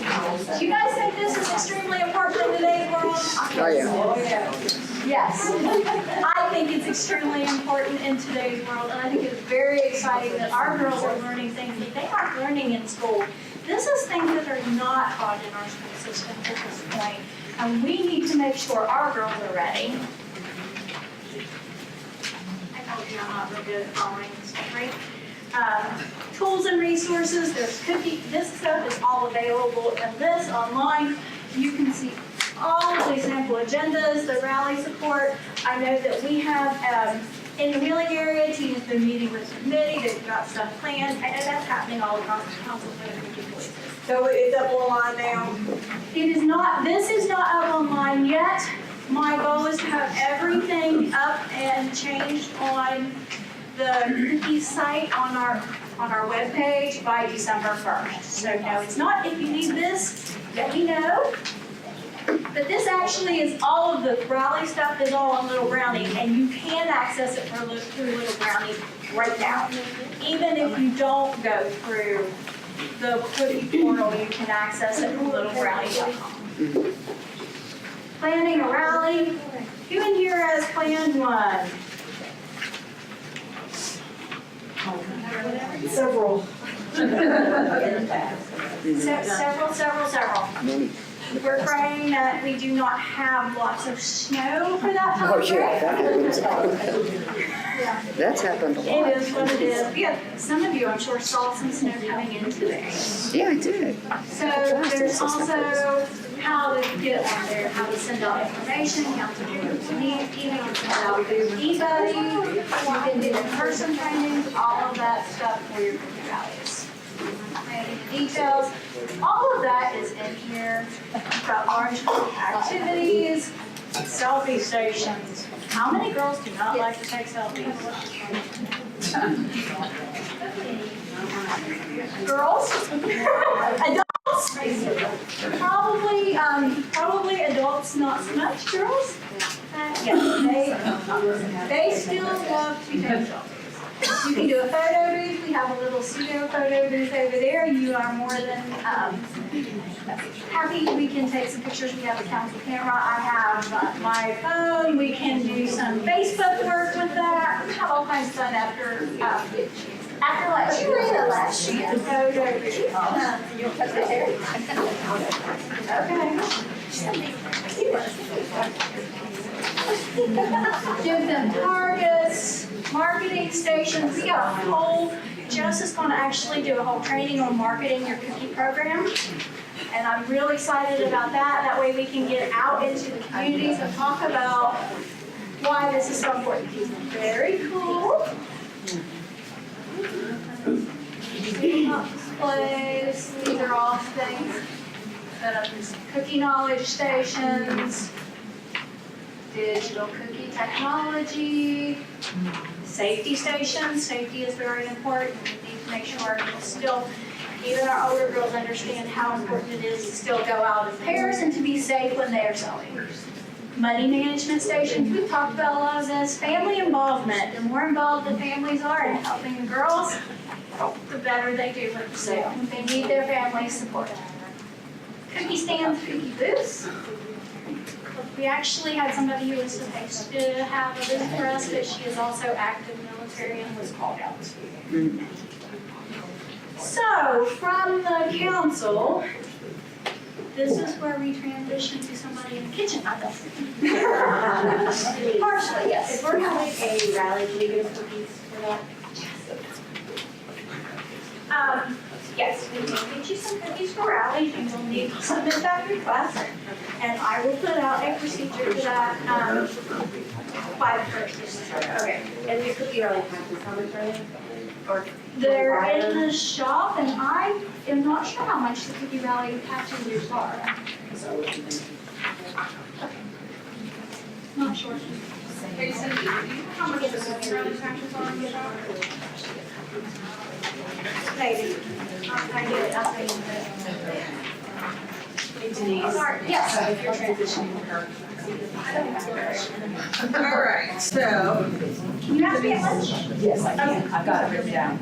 Do you guys think this is extremely important in today's world? Oh, yeah. Yes. I think it's extremely important in today's world, and I think it's very exciting that our girls are learning things that they aren't learning in school. This is things that are not taught in our school system at this point, and we need to make sure our girls are ready. I told you I'm not real good at following this stuff, right? Tools and resources, there's this stuff is all available in this online. You can see all of the sample agendas, the rally support. I know that we have, in the wheeling area, team has been meeting with the committee, they've got stuff planned, and that's happening all across the council. So it's up online now? It is not, this is not up online yet. My goal is to have everything up and changed on the cookie site on our webpage by December 1st. So no, it's not. If you need this, let me know. But this actually is all of the rally stuff is all on Little Brownie, and you can access it through Little Brownie right now. Even if you don't go through the cookie portal, you can access it from littlebrownie.com. Planning a rally. Who in here has planned one? Several. Several. We're praying that we do not have lots of snow for that time. Oh, yeah, that happens. That's happened a lot. It is what it is. Yeah, some of you, I'm sure, saw some snow coming in today. Yeah, I did. So there's also how to get on there, how to send out information, how to do even send out e-buddy, you can do in-person trainings, all of that stuff for your cookie rallies. And details, all of that is in here. We've got orange activities, selfie stations. How many girls do not like to take selfies? Girls? Adults? Probably adults, not so much. Girls? Yeah, they still love to take selfies. You can do a photo booth. We have a little pseudo photo booth over there. You are more than happy. We can take some pictures. We have a council camera. I have my phone. We can do some Facebook work with that. We have all kinds of fun after lunch. You read it last year. Photo booth. You'll put it there. Okay. Give them targets. Marketing stations, we got a whole, Jess is going to actually do a whole training on marketing your cookie program. And I'm really excited about that. That way we can get out into the communities and talk about why this is so important. Very cool. Displays, these are all things that are cookie knowledge stations, digital cookie technology, safety stations. Safety is very important. We need to make sure our girls still, even our older girls, understand how important it is to still go out in pairs and to be safe when they are selling. Money management stations, we've talked about a lot of this. Family involvement. The more involved the families are in helping the girls, the better they do with the sale. They need their family support. Cookie stands, cookie booths. We actually had somebody who was supposed to have a visit for us, but she is also active military and was called out. So, from the council, this is where we transition to somebody in the kitchen, I guess. Partially, yes. If we're having a rally, can we get cookies for that? Yes, we will get you some cookies for rally, and you'll need to submit that request. And I will put out a procedure for that, by the first. Okay, and these cookie rally packets, how much are they? Or They're in the shop, and I am not sure how much the cookie rally patches are. Not sure. Hey Cindy, do you know how much the cookie rally patches are in the shop? Maybe. I get it, I'll tell you in a minute. Hey Denise. Sorry, yes. So if you're transitioning her. All right, so, You have to get lunch? Yes, I can, I've got it written down.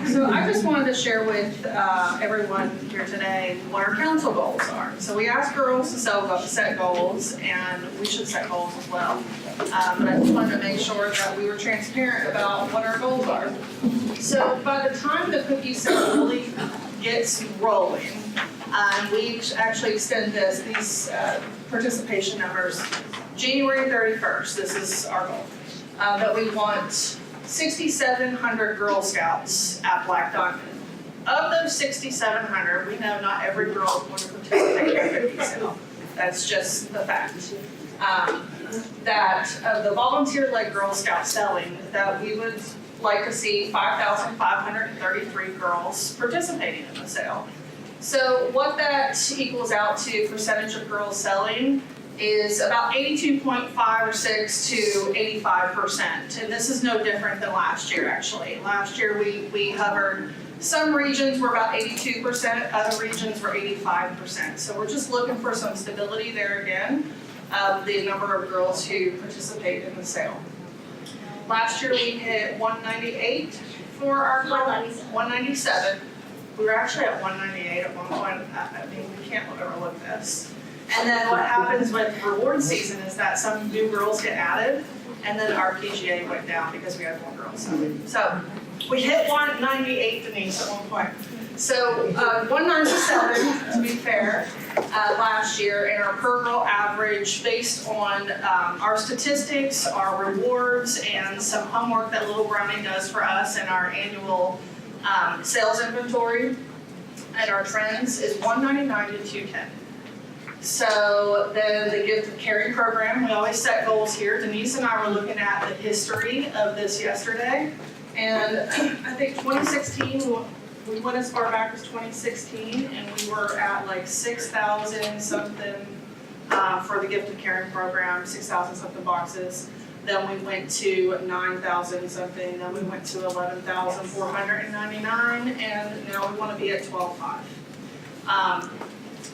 so I just wanted to share with everyone here today what our council goals are. So we ask girls to set goals, and we should set goals as well. But I just wanted to make sure that we were transparent about what our goals are. So by the time the cookie sale really gets rolling, we actually extend these participation numbers January 31st. This is our goal. That we want 6,700 Girl Scouts at Black Diamond. Of those 6,700, we know not every girl is going to participate in the cookie sale. That's just the fact. That of the volunteer-led Girl Scout selling, that we would like to see 5,533 girls participating in the sale. So what that equals out to percentage of girls selling is about 82.5 or 6 to 85%. And this is no different than last year, actually. Last year we hovered, some regions were about 82%, other regions were 85%. So we're just looking for some stability there again of the number of girls who participate in the sale. Last year we hit 198 for our 197. We were actually at 198 at one point. I mean, we can't overlook this. And then what happens with reward season is that some new girls get added, and then our PGA went down because we had more girls. So we hit 198, Denise, at one point. So 197, to be fair, last year, and our per girl average based on our statistics, our rewards, and some homework that Little Brownie does for us in our annual sales inventory and our trends is 199 to 210. So then the gift of caring program, we always set goals here. Denise and I were looking at the history of this yesterday. And I think 2016, we went as far back as 2016, and we were at like 6,000 something for the gift of caring program, 6,000 something boxes. Then we went to 9,000 something, then we went to 11,499, and now we want to be at 12,500.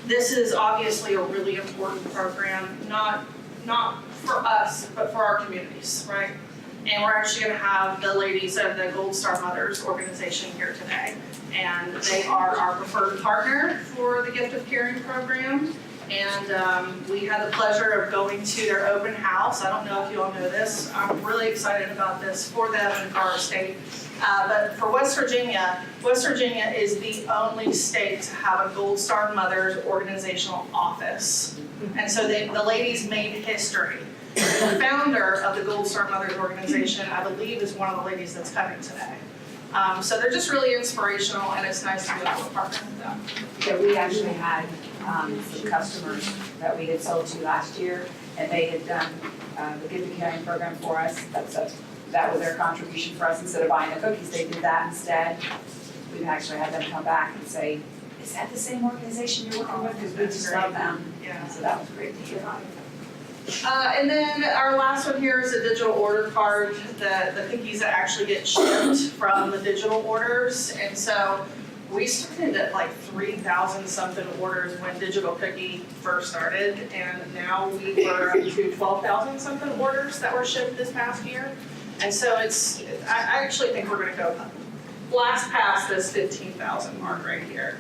This is obviously a really important program, not for us, but for our communities, right? And we're actually going to have the ladies of the Gold Star Mothers organization here today. And they are our preferred partner for the Gift of Caring program. And we had the pleasure of going to their open house. I don't know if you all know this. I'm really excited about this for them and for our state. But for West Virginia is the only state to have a Gold Star Mothers organizational office. And so the ladies made history. The founder of the Gold Star Mothers organization, I believe, is one of the ladies that's coming today. So they're just really inspirational, and it's nice to be able to partner with them. Yeah, we actually had some customers that we had sold to last year, and they had done the Gift of Caring program for us. That was their contribution for us. Instead of buying the cookies, they did that instead. We've actually had them come back and say, is that the same organization you're working with? Because we just love them. Yeah. So that was great to hear. And then our last one here is a digital order card, the cookies that actually get shipped from the digital orders. And so we started at like 3,000 something orders when Digital Cookie first started, and now we were up to 12,000 something orders that were shipped this past year. And so I actually think we're gonna go blast past this 15,000 mark right here.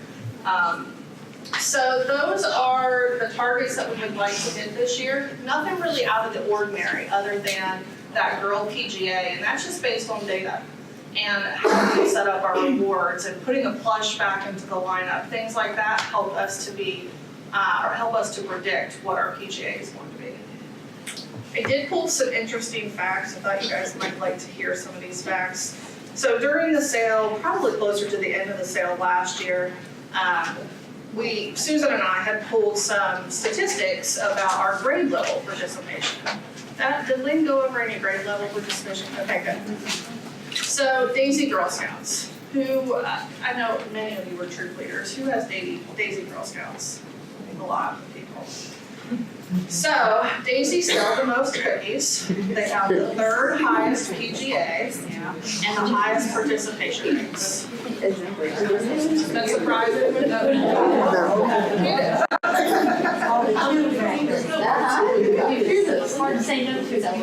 So those are the targets that we would like to hit this year. Nothing really out of the ordinary other than that girl PGA, and that's just based on data and how we set up our rewards and putting a plush back into the lineup. Things like that help us to be, or help us to predict what our PGA is going to be. I did pull some interesting facts. I thought you guys might like to hear some of these facts. So during the sale, probably closer to the end of the sale last year, Susan and I had pulled some statistics about our grade level participation. Did Lynn go over any grade level participation? Okay, good. So Daisy Girl Scouts, who, I know many of you were troop leaders. Who has Daisy Girl Scouts? A lot of people. So Daisy sell the most cookies. They have the third highest PGA and the highest participation rates. Does that surprise anyone? It's hard to say no to that.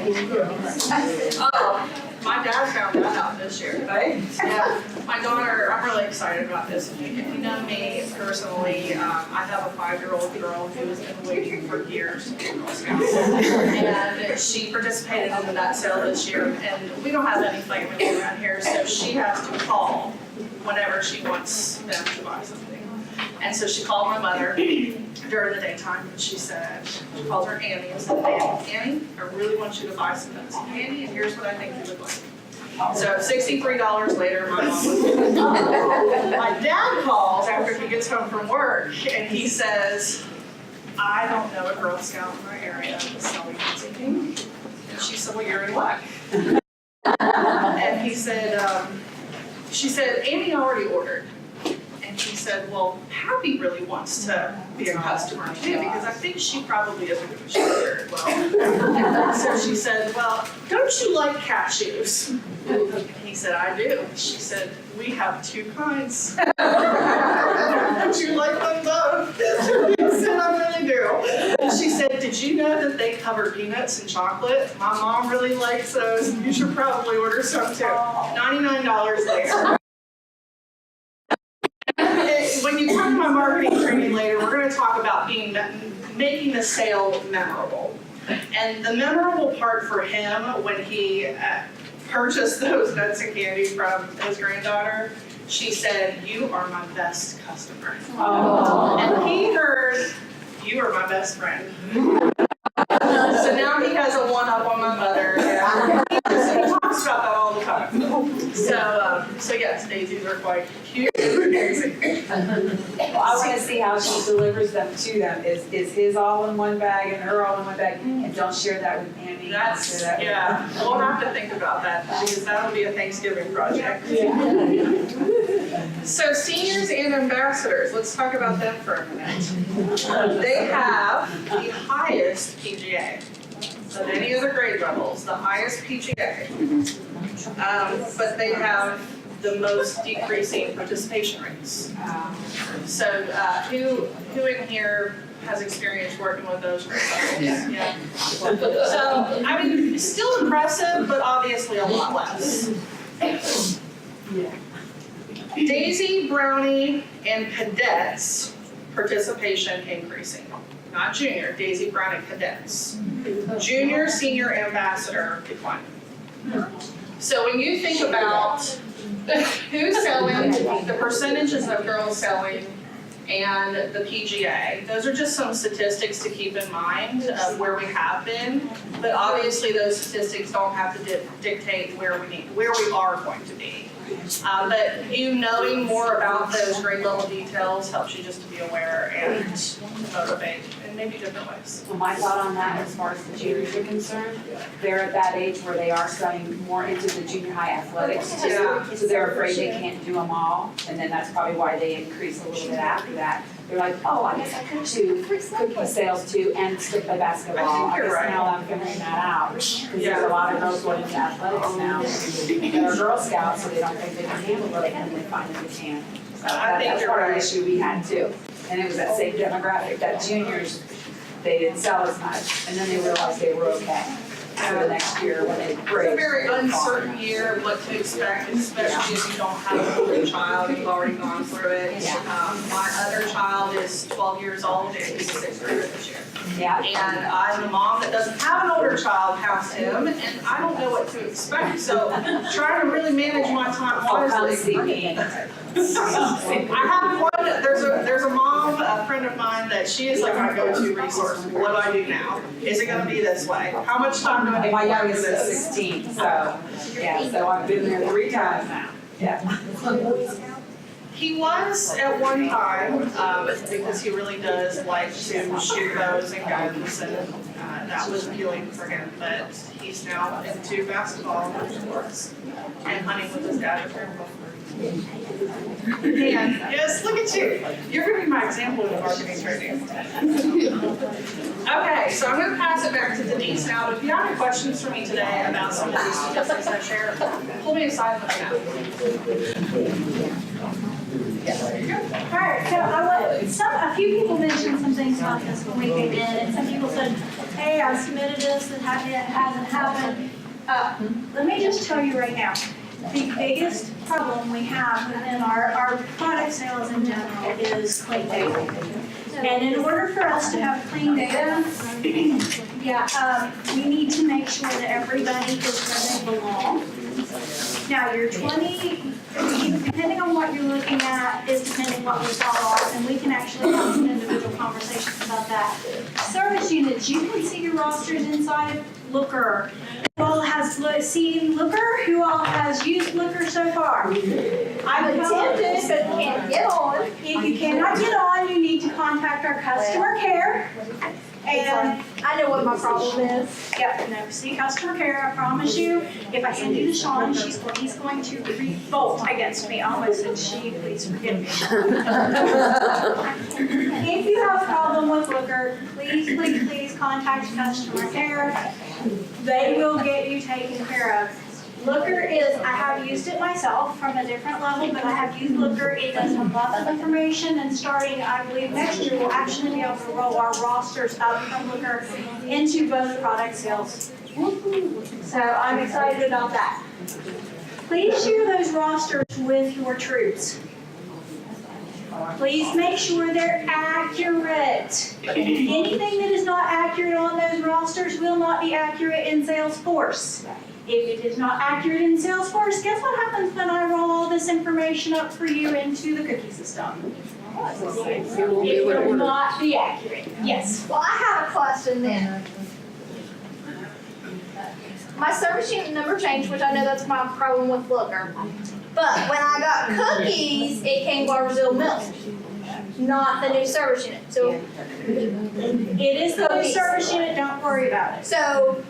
Oh, my dad found that out this year, right? Yeah. My daughter, I'm really excited about this. If you know me personally, I have a 5-year-old girl who has been waiting for years to be a Girl Scout. And she participated in the nut sale this year, and we don't have any family around here, so she has to call whenever she wants them to buy something. And so she called my mother during the daytime, and she said, she called her Annie and said, Annie, I really want you to buy some nuts and candy, and here's what I think you would like. So $63 later, my mom was my dad calls after he gets home from work, and he says, I don't know a Girl Scout in our area that's selling nuts and candy. And she said, well, you're in luck. And he said, she said, Annie already ordered. And he said, well, Happy really wants to be a customer too, because I think she probably isn't going to shop very well. So she said, well, don't you like cashews? And he said, I do. She said, we have 2 kinds. Don't you like them both? He said, I really do. And she said, did you know that they cover peanuts in chocolate? My mom really likes those. You should probably order some too. $99 later. When you come to my marketing training later, we're going to talk about making the sale memorable. And the memorable part for him when he purchased those nuts and candy from his granddaughter, she said, you are my best customer. Oh. And he heard, you are my best friend. So now he has a one-up on my mother. He talks about that all the time. So yes, daisies are quite cute and amazing. Well, I want to see how she delivers them to them. Is his all in one bag and her all in one bag? And don't share that with Annie. That's, yeah, we'll have to think about that because that'll be a Thanksgiving project. So seniors and ambassadors, let's talk about them for a minute. They have the highest PGA of any of the grade levels, the highest PGA. But they have the most decreasing participation rates. So who in here has experience working with those grade levels? Yeah. So, I mean, still impressive, but obviously a lot less. Daisy, Brownie, and cadets participation increasing. Not junior, Daisy, Brownie, cadets. Junior, senior, ambassador declining. So when you think about who's selling, the percentages of girls selling, and the PGA, those are just some statistics to keep in mind of where we have been. But obviously those statistics don't have to dictate where we are going to be. But you knowing more about those grade level details helps you just to be aware and motivate in maybe different ways. Well, my thought on that, as far as the juniors are concerned, they're at that age where they are studying more into the junior high athletics too. Yeah. So they're afraid they can't do them all, and then that's probably why they increase a little bit after that. They're like, oh, I guess I could do cookie sales too and skip the basketball. I think you're guess right. now I'm figuring that out. Because there's a lot of girls going into athletics now that are Girl Scouts, so they don't think they can handle it, and they find that they can. So that's part of the issue we had too. And it was that same demographic, that juniors, they didn't sell as much, and then they realized they were okay. for the next year when it It's breaks. a very uncertain year, what to expect, especially if you don't have an older child, you've already gone through it. My other child is 12 years old and he's a sixth grader this year. Yeah. And I'm the mom that doesn't have an older child past him, and I don't know what to expect, so trying to really manage my time Come wisely. see me. I have one, there's a mom, a friend of mine, that she is like my go-to resource. What do I do now? Is it gonna be this way? How much time do I need My to work youngest for is this? 16, so, yeah, so I've been there 3 times now. Yeah. He was at one time, because he really does like to shoot bows and guns, and that was appealing for him, but he's now into basketball and sports and hunting with his dad. And yes, look at you. You're gonna be my example of marketing training. Okay, so I'm gonna pass it back to Denise now. If you have any questions for me today about some of these statistics I shared, pull me aside and let me know. Alright, so a few people mentioned some things about this when we came in, and some people said, hey, I submitted this, and it hasn't happened. Let me just tell you right now, the biggest problem we have within our product sales in general is clean data. And in order for us to have clean data, we need to make sure that everybody is where they belong. Now, your 20, depending on what you're looking at, is depending what we fall off, and we can actually have some individual conversations about that. Service units, you can see your rosters inside of Looker. Who all has seen Looker? Who all has used Looker so far? I'm attempted, but can't get on. If you cannot get on, you need to contact our customer care. And I know what my problem is. see customer care, I promise you. If I send you to Sean, he's going to revolt against me. I almost said she, please forgive me. If you have a problem with Looker, please contact customer care. They will get you taken care of. Looker is, I have used it myself from a different level, but I have used Looker. It does have lots of information, and starting, I believe, next year, we'll actually be able to roll our rosters up from Looker into both product sales. So I'm excited about that. Please share those rosters with your troops. Please make sure they're accurate. Anything that is not accurate on those rosters will not be accurate in Salesforce. If it is not accurate in Salesforce, guess what happens when I roll all this information up for you into the cookie system? It will not be accurate. Yes. Well, I have a question then. My service unit number changed, which I know that's my problem with Looker. But when I got cookies, it came Barboursville Milk, not the new service unit. So It is the new service unit, don't worry about it. So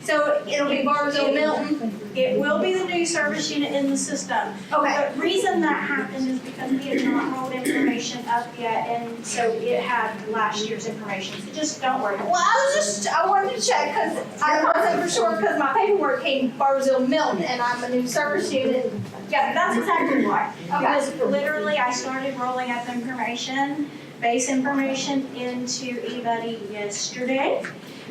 it'll be Barboursville Milton. It will be the new service unit in the system. Okay. The reason that happened is because we had not rolled information up yet, and so it had last year's information. So just don't worry. Well, I wanted to check because I wasn't for sure because my paperwork came Barboursville Milton and I'm a new service unit. Yeah, that's exactly why. Okay. Because literally, I started rolling up base information into eBuddy yesterday.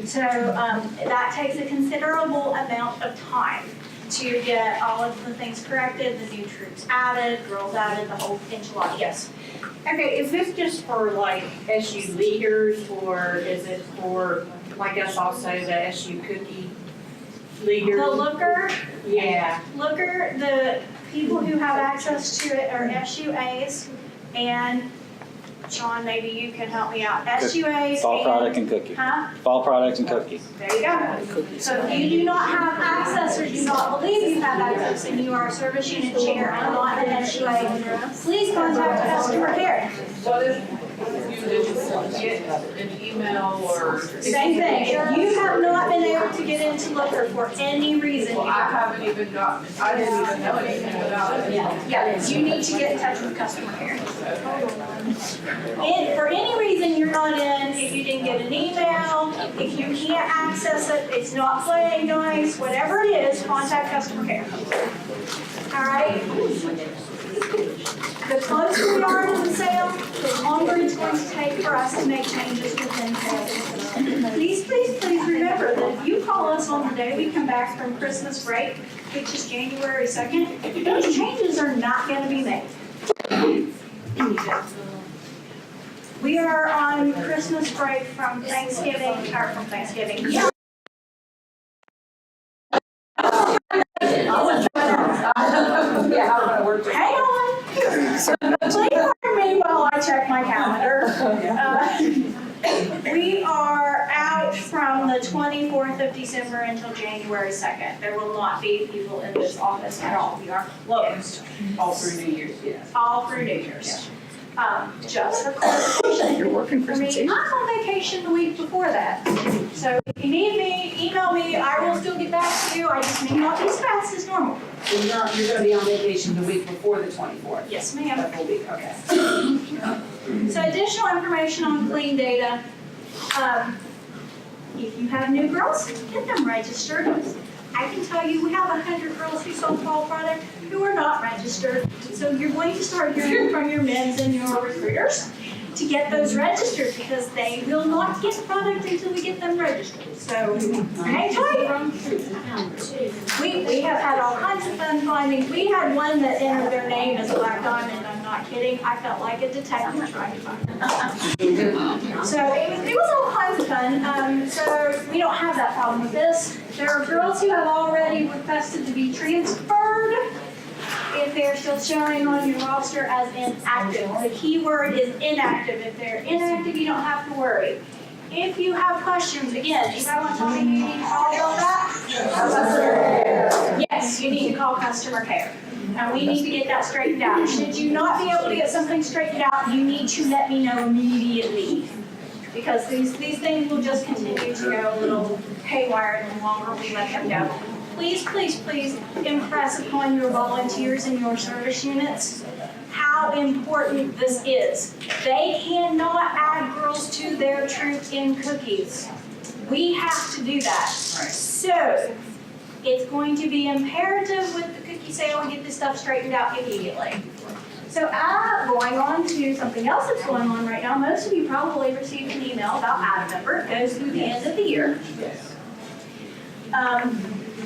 So that takes a considerable amount of time to get all of the things corrected, the new troops added, girls added, the whole enchilada. Yes. Okay, is this just for like SU leaders, or is it for, I guess also the SU cookie leaders? The Looker, Yeah. Looker, the people who have access to it are SUAs, and Sean, maybe you can help me out. SUAs Fall and- product and cookie. Huh? Fall products and cookie. There you go. So if you do not have access or do not believe you have access and you are a service unit chair and not an SUA, please contact customer care. What if you didn't get an email or? Same thing. If you have not been able to get into Looker for any reason, Well, I haven't even gotten, I didn't even know anything about it. yeah, you need to get in touch with customer care. And for any reason you're not in, if you didn't get an email, if you can't access it, it's not playing nice, whatever it is, contact customer care. All right? The closer we are to the sale, the longer it's going to take for us to make changes within sales. Please remember that if you call us us on the day we come back from Christmas break, which is January 2nd, those changes are not gonna be made. We are on Christmas break from Thanksgiving. Yeah. Hang on. Please pardon me while I check my calendar. We are out from the 24th of December until January 2nd. There will not be people in this office at all. We are closed. All through New Year's, yes. All through New Year's. Just for clarification. You're working For me, Christmas Eve? I'm on vacation the week before that. So if you need me, email me, I will still get back to you. I just may not be as fast as normal. So you're gonna be on vacation the week before the 24th? Yes, ma'am. That whole week, okay. So additional information on clean data. If you have new girls, get them registered. I can tell you, we have 100 girls who sold fall product who are not registered. So you're going to start hearing from your men's and your recruiters to get those registered because they will not get product until we get them registered. So hang tight. We have had all kinds of fun finding. We had one that entered their name as Black Diamond. I'm not kidding. I felt like a detective trying to find them. So it was all kinds of fun. So we don't have that problem with this. There are girls who have already requested to be transferred if they're still showing on your roster as inactive. The key word is inactive. If they're inactive, you don't have to worry. If you have questions, again, if I want to tell you, you need to call that. Yes, you need to call customer care. And we need to get that straightened out. Should you not be able to get something straightened out, you need to let me know immediately. Because these things will just continue to go a little haywire the longer we let them go. Please, please, please impress upon your volunteers and your service units how important this is. They cannot add girls to their troop in cookies. We have to do that. So it's going to be imperative with the cookie sale and get this stuff straightened out immediately. So going on to something else that's going on right now, most of you probably received an email about Add a Member. It goes through the end of the year.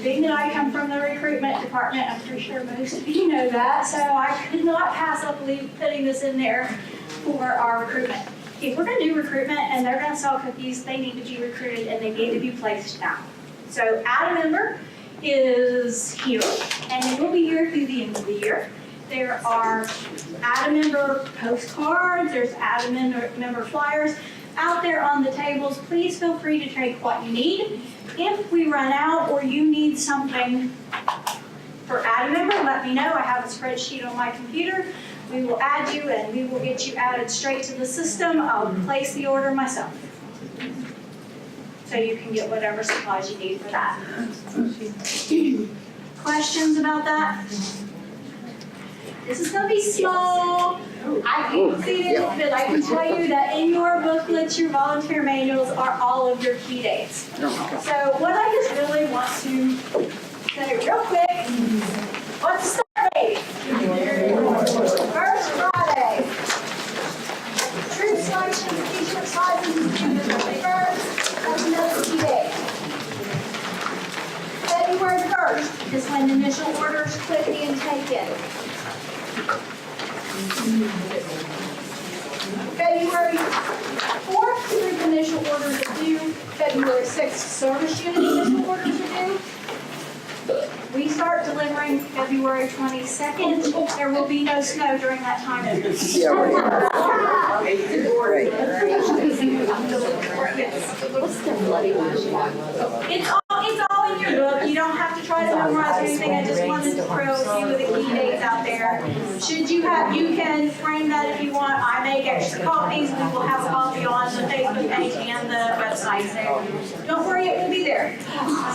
Being that I come from the recruitment department, I'm pretty sure most of you know that, so I could not pass up putting this in there for our recruitment. If we're going to do recruitment and they're going to sell cookies, they need to be recruited and they need to be placed now. So Add a Member is here, and it will be here through the end of the year. There are Add a Member postcards, there's Add a Member flyers out there on the tables. Please feel free to take what you need. If we run out or you need something for Add a Member, let me know. I have a spreadsheet on my computer. We will add you and we will get you added straight to the system. I'll place the order myself. So you can get whatever supplies you need for that. Questions about that? This is going to be small. I can't see it, but I can tell you that in your booklets, your volunteer manuals are all of your key dates. So what I just really want to say real quick, what's the start date? First Friday. Troop selection, t-shirt sizes is June the 21st. That's another key date. February 1st is when initial orders quit being taken. February 4th, troop initial orders are due. February 6th, service unit initial orders are due. We start delivering February 22nd. There will be no snow during that time. Yeah, right. It's all in your book. You don't have to try to memorize anything. I just wanted to throw a few of the key dates out there. Should you can frame that if you want. I make extra copies. We will have a copy on the Facebook page and the website there. Don't worry, it will be there.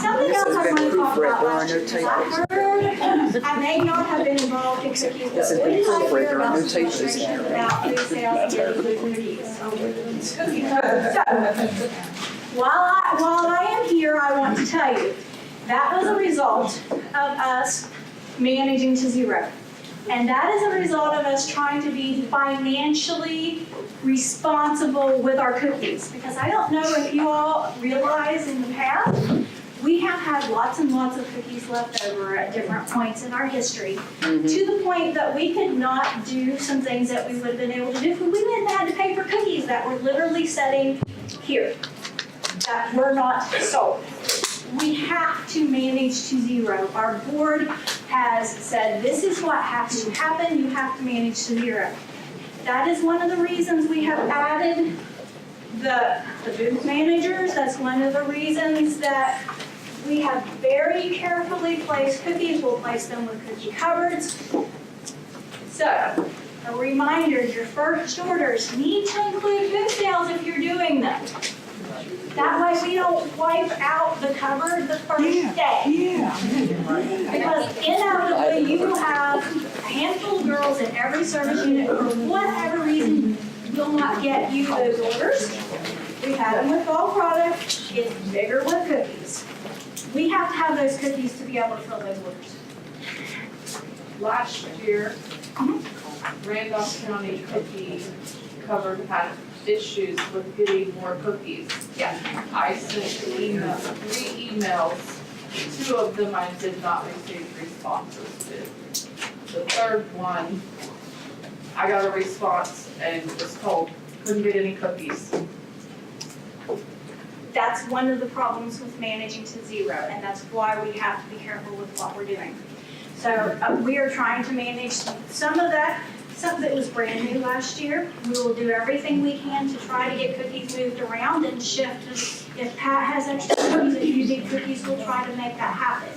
Something else I want to talk about last year, because I heard, I may not have been involved in cookies, but what did I hear about some frustration about food sales and getting good cookies? So, while I am here, I want to tell you, that was a result of us managing to zero. And that is a result of us trying to be financially responsible with our cookies. Because I don't know if you all realize in the past, we have had lots and lots of cookies left over at different points in our history, Mhm. to the point that we could not do some things that we would have been able to do if we wouldn't have had to pay for cookies that were literally sitting here, that were not sold. We have to manage to zero. Our board has said, this is what has to happen, you have to manage to zero. That is one of the reasons we have added the booth managers. That's one of the reasons that we have very carefully placed cookies. We'll place them with cookie cupboards. So, a reminder, your first orders need to include booth sales if you're doing them. That way we don't wipe out the cupboard the first day. Because inevitably you will have a handful of girls in every service unit for whatever reason will not get you those orders. We've had them with fall product, it's bigger with cookies. We have to have those cookies to be able to fill those orders. Last year, Randolph County Cookie Cupboard had issues with getting more cookies. Yeah. I sent 3 emails, 2 of them I did not receive responses to. The third one, I got a response and was told, couldn't get any cookies. That's one of the problems with managing to zero, and that's why we have to be careful with what we're doing. So we are trying to manage some of that. Some of it was brand new last year. We will do everything we can to try to get cookies moved around and shift. If Pat has extra cookies, if you need cookies, we'll try to make that happen.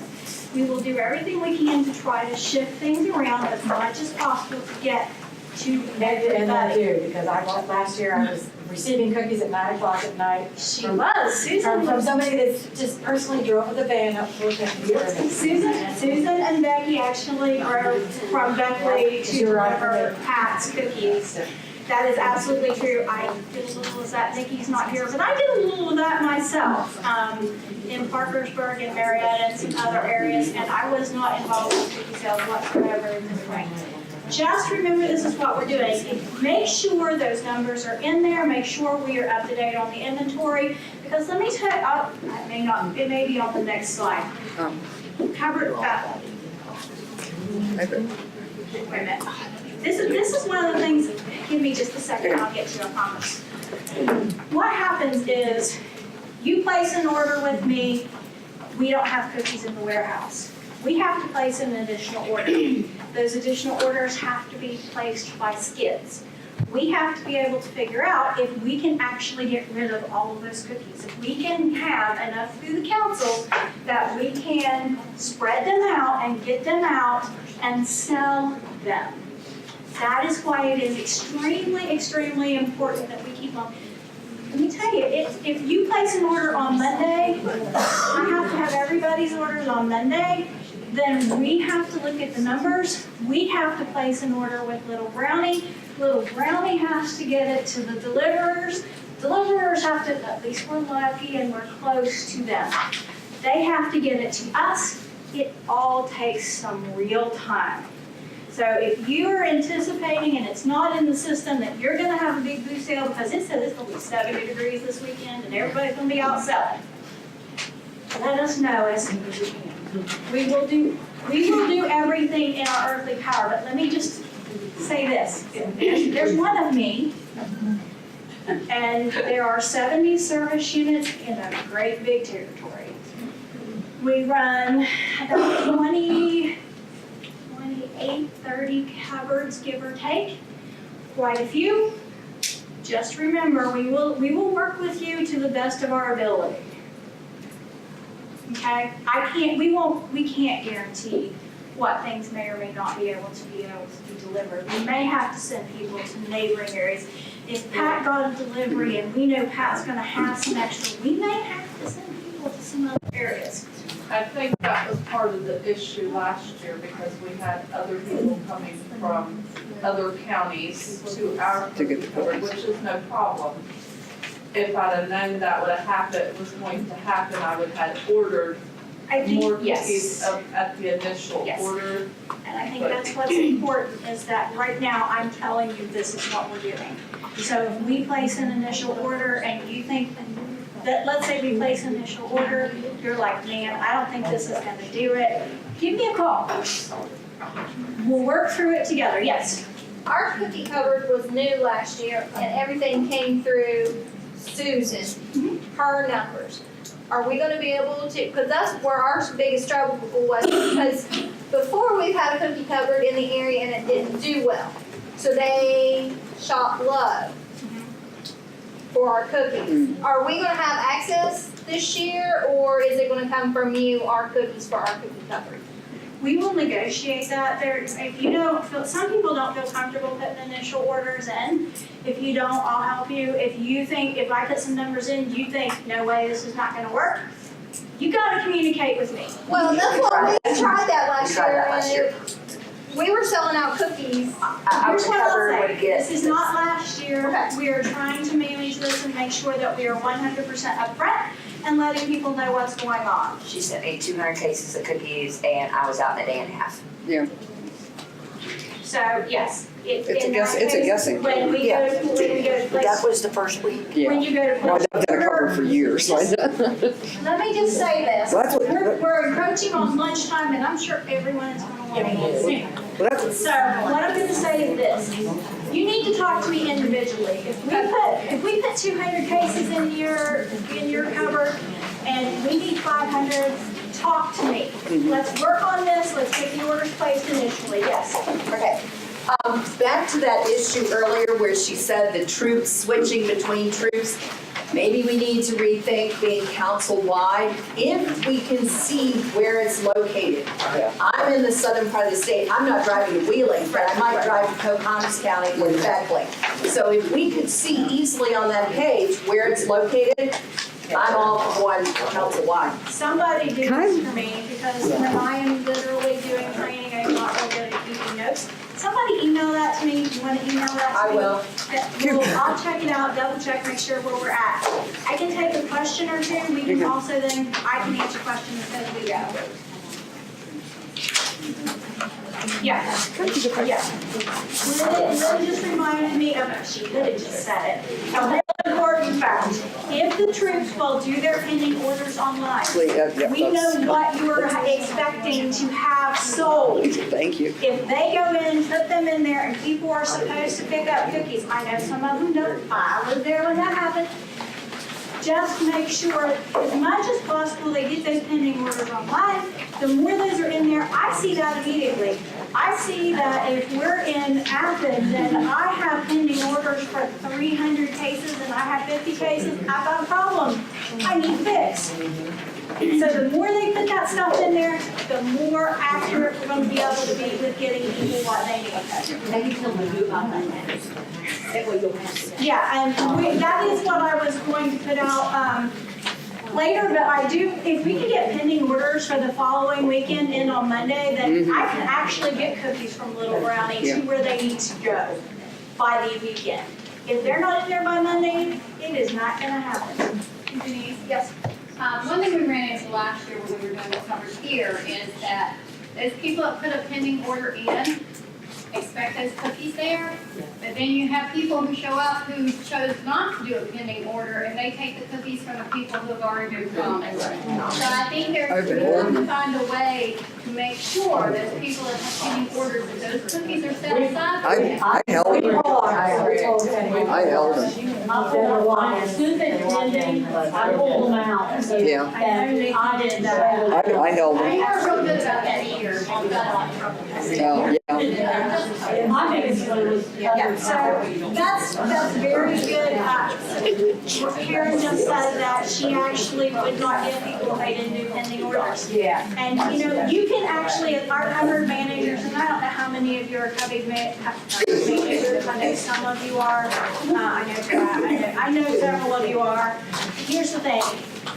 We will do everything we can to try to shift things around as much as possible to get to And I everybody. do, because last year I was receiving cookies at 9 o'clock at night. She was, Susan From was. somebody that just personally drove with a van up for Susan and Becky actually drove from Beckley to deliver Pat's cookies. That is absolutely true. I did a little of that. Nikki's not here, but I did a little of that myself in Parkersburg and Marietta and some other areas, and I was not involved with cookie sales whatsoever in this way. Just remember, this is what we're doing. Make sure those numbers are in there. Make sure we are up to date on the inventory. Because let me tell you, it may be on the next slide. Cupboard, wait a minute. This is one of the things, give me just a second, I'll get to it, I promise. What happens is, you place an order with me, we don't have cookies in the warehouse. We have to place an additional order. Those additional orders have to be placed by skids. We have to be able to figure out if we can actually get rid of all of those cookies. If we can have enough through the council that we can spread them out and get them out and sell them. That is why it is extremely, extremely important that we keep on. Let me tell you, if you place an order on Monday, I have to have everybody's orders on Monday, then we have to look at the numbers. We have to place an order with Little Brownie. Little Brownie has to get it to the deliverers. Deliverers have to, at least we're lucky and we're close to them. They have to get it to us. It all takes some real time. So if you're anticipating and it's not in the system that you're gonna have a big booth sale because it says it's gonna be 70 degrees this weekend and everybody's gonna be out selling, let us know as soon as we can. We will do everything in our earthly power, but let me just say this. There's one of me, and there are 70 service units in a great big territory. We run about 28, 30 cupboards, give or take. Quite a few. Just remember, we will work with you to the best of our ability. Okay? We can't guarantee what things may or may not be able to be delivered. We may have to send people to neighboring areas. If Pat got a delivery and we know Pat's gonna have some extra, we may have to send people to some other areas. I think that was part of the issue last year because we had other people coming from other counties to our To get the cupboard, which is no problem. If I'd have known that would have happened, was going to happen, I would have ordered I think, more yes. cookies at the initial Yes. order. And I think that's what's important, is that right now I'm telling you this is what we're doing. So if we place an initial order and you think that, let's say we place an initial order, you're like, man, I don't think this is gonna do it, give me a call. We'll work through it together, yes. Our cookie cupboard was new last year and everything came through Susan, her numbers. Are we gonna be able to, because that's where our biggest trouble was, because before we've had a cookie cupboard in the area and it didn't do well. So they shot love for our cookies. Are we gonna have access this year or is it gonna come from you, our cookies for our cookie cupboard? We will negotiate that. There, if you don't feel, some people don't feel comfortable putting initial orders in. If you don't, I'll help you. If you think, if I put some numbers in, you think, no way, this is not gonna work, you gotta communicate with me. Well, that's what we tried that last We tried that last year and we were selling out cookies. Here's what I'll cover say, what it gets. this is not last year. Okay. We are trying to manage this and make sure that we are 100% upfront and letting people know what's going on. She sent me 200 cases of cookies and I was out in a day and a half. Yeah, So, yes. It's a guessing When we go to That place, was the first week. yeah. when you go to Well, place. I've done a cover for years, so I Let me just say this, Well, that's what- we're encroaching on lunchtime and I'm sure everyone is gonna wanna eat soon. well, that's, So what I'm gonna say is this, you need to talk to me individually. If we put 200 cases in your cupboard and we need 500, talk to me. Let's work on this, let's get the orders placed initially, yes. Okay. Back to that issue earlier where she said the troops, switching between troops, maybe we need to rethink being council-wide if we can see where it's located. I'm in the southern part of the state, I'm not driving to Wheeling, but I might drive to Pocahontas County or Beckley. So if we could see easily on that page where it's located, I'm all for one council-wide. Somebody do this for me because when I am literally doing training, I'm not really good at keeping notes. Somebody email that to me, you wanna email that to me? I will. I'll check it out, double check, make sure where we're at. I can take a question or two, we can also then, I can answer questions as we go. Yeah. Yeah. Lynn just reminded me of, she could have just said it. A really important fact, if the troops will do their pending orders online, we know what you're expecting to have sold. thank you. If they go in and put them in there and people are supposed to pick up cookies, I know some of them don't, I was there when that happened. Just make sure, as much as possible, they get those pending orders online. The more those are in there, I see that immediately. I see that if we're in Athens and I have pending orders for 300 cases and I have 50 cases, I've got a problem. I need fixed. So the more they put that stuff in there, the more accurate we're going to be able to be with getting people what they need. They can tell me who about that. That way you'll have to. Yeah, and that is what I was going to put out later, but I do, if we can get pending orders for the following weekend in on Monday, then I can actually get cookies from Little Brownie to where they need to go by the weekend. If they're not in there by Monday, it is not gonna happen. Denise, yes. One thing we ran into last year when we were doing the summers here is that those people that put a pending order in expect those cookies there, but then you have people who show up who chose not to do a pending order and they take the cookies from the people who have already been promised. So I think we have to find a way to make sure that people that have pending orders, that those cookies are set aside. I held them. I held them. I'll put a line, as soon as it's pending, I pull them out. So Yeah. I know Nikki did that. I held them. We are real good about that here. Oh, yeah. My biggest one was. Yeah, so that's very good. Karen just said that she actually would not give people if they didn't do pending orders. Yeah. And you know, you can actually, our cupboard managers, and I don't know how many of you are cupboard managers, I know some of you are, I know several of you are. Here's the thing,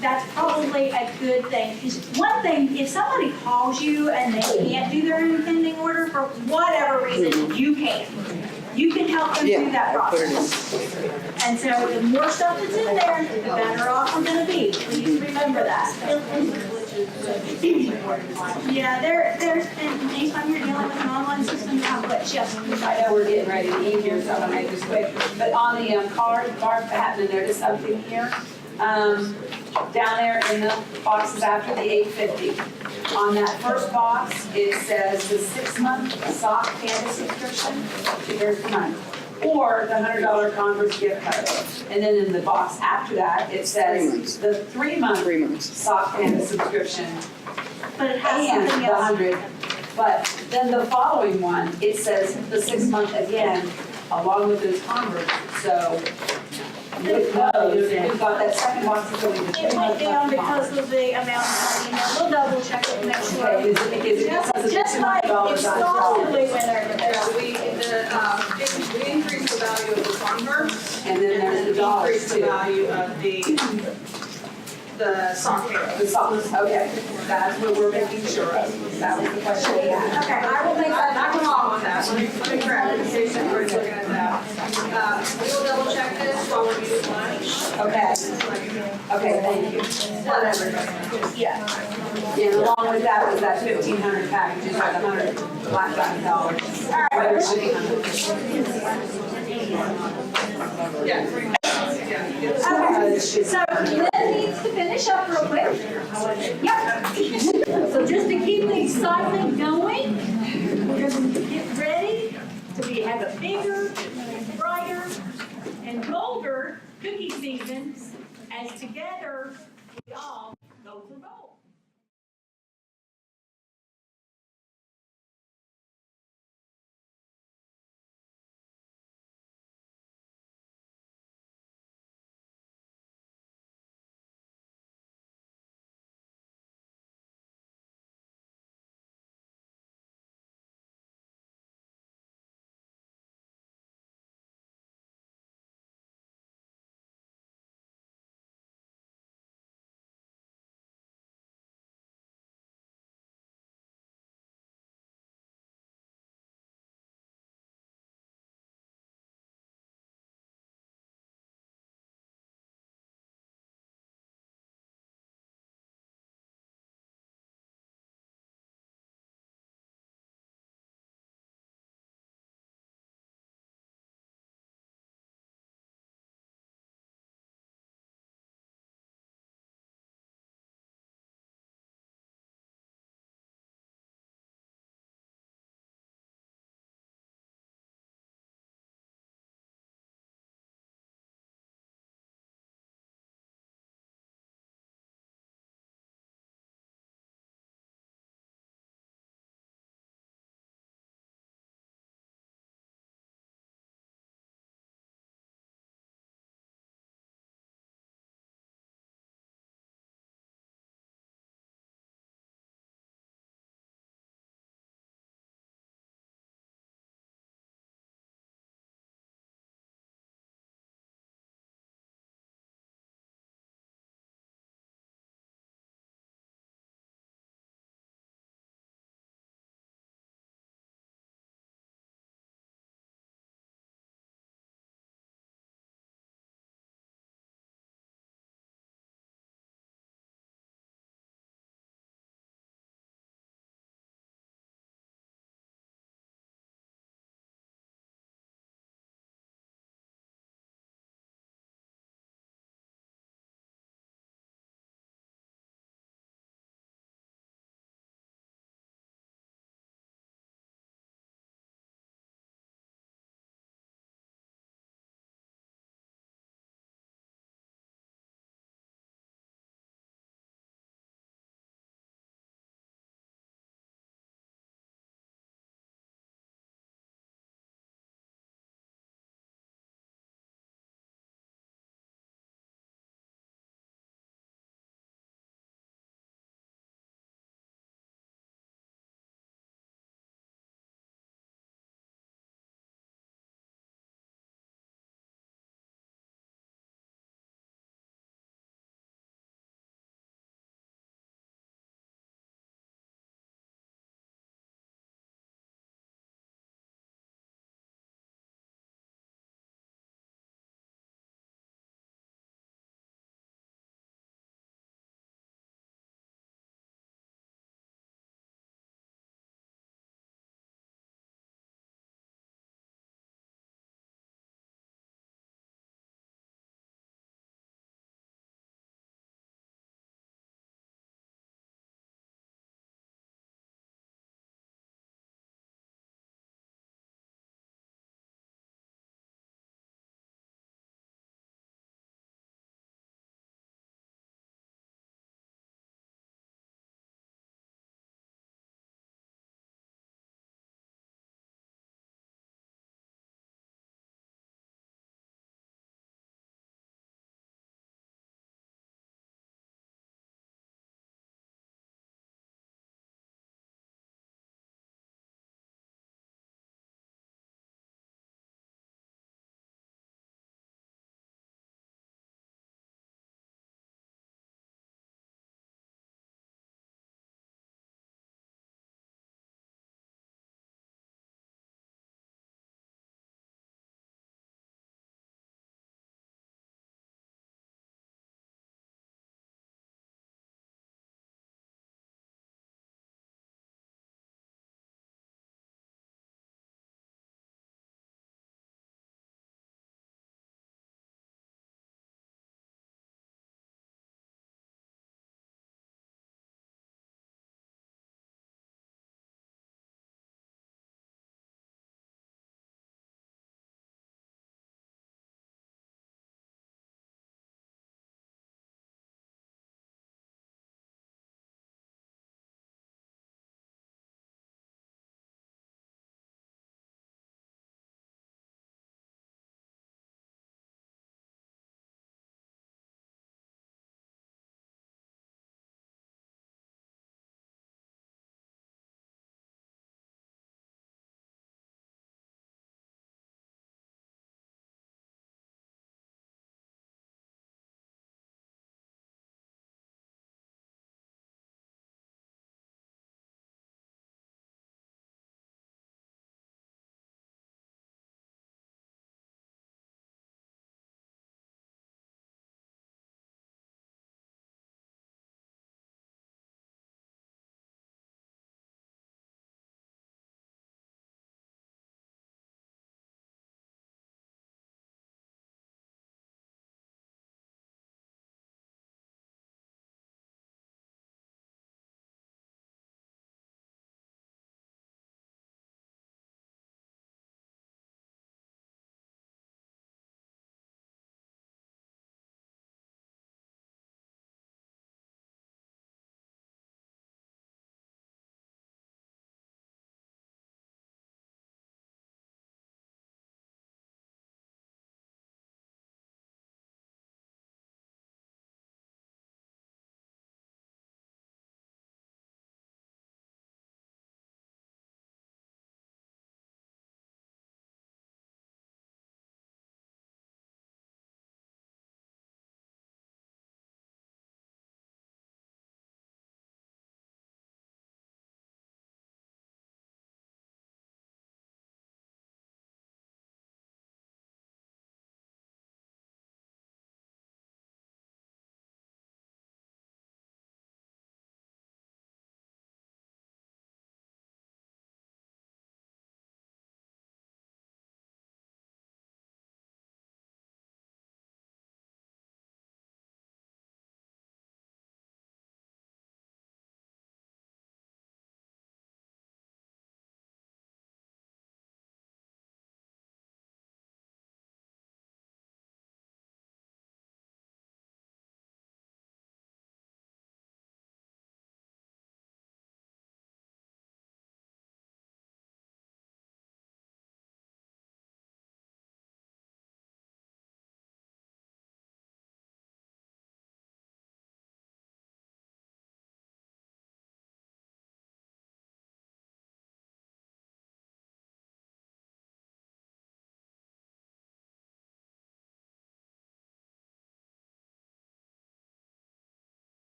that's probably a good thing. Because one thing, if somebody calls you and they can't do their own pending order for whatever reason, you can. You can help them through that I put it in. process. And so the more stuff that's in there, the better off we're gonna be. Please remember that. Yeah, there's, and anytime you're dealing with an online system, complex, yes. I know we're getting ready to eat here, so I'm gonna make this quick. But on the card, Barb happened to notice something here. down there in the boxes after the 850. On that first box, it says the 6-month sock canvas subscription, there's the money, or the $100 Converse gift card. And then in the box after that, it says the 3-month 3 months. sock canvas subscription But it has and something the else. 100. But then the following one, it says the 6-month again, along with those Converse. So with those, we've got that second box is going to 3 It went months. down because of the amount of money, now we'll double check it and make sure. Okay, is it because Just like it's probably went over there. Yeah, we increased the value of the Converse. And then there's the dollars decreased the too. value of the sock The socks, okay, that's what we're making sure of. That was the question we had. Okay, I will make that. I went on with that, let me correct, in case everybody's looking at that. We will double check this while we're eating lunch. Okay, okay, thank you. Whatever. Yeah. And along with that was that 1,500 packages, like $100 black $100. Whether it should be Yeah. Okay, so Lynn needs to finish up real quick. Yep. So just to keep the excitement going, we're going to get ready to have a bigger, brighter, and bolder cookie season as together we all go for gold.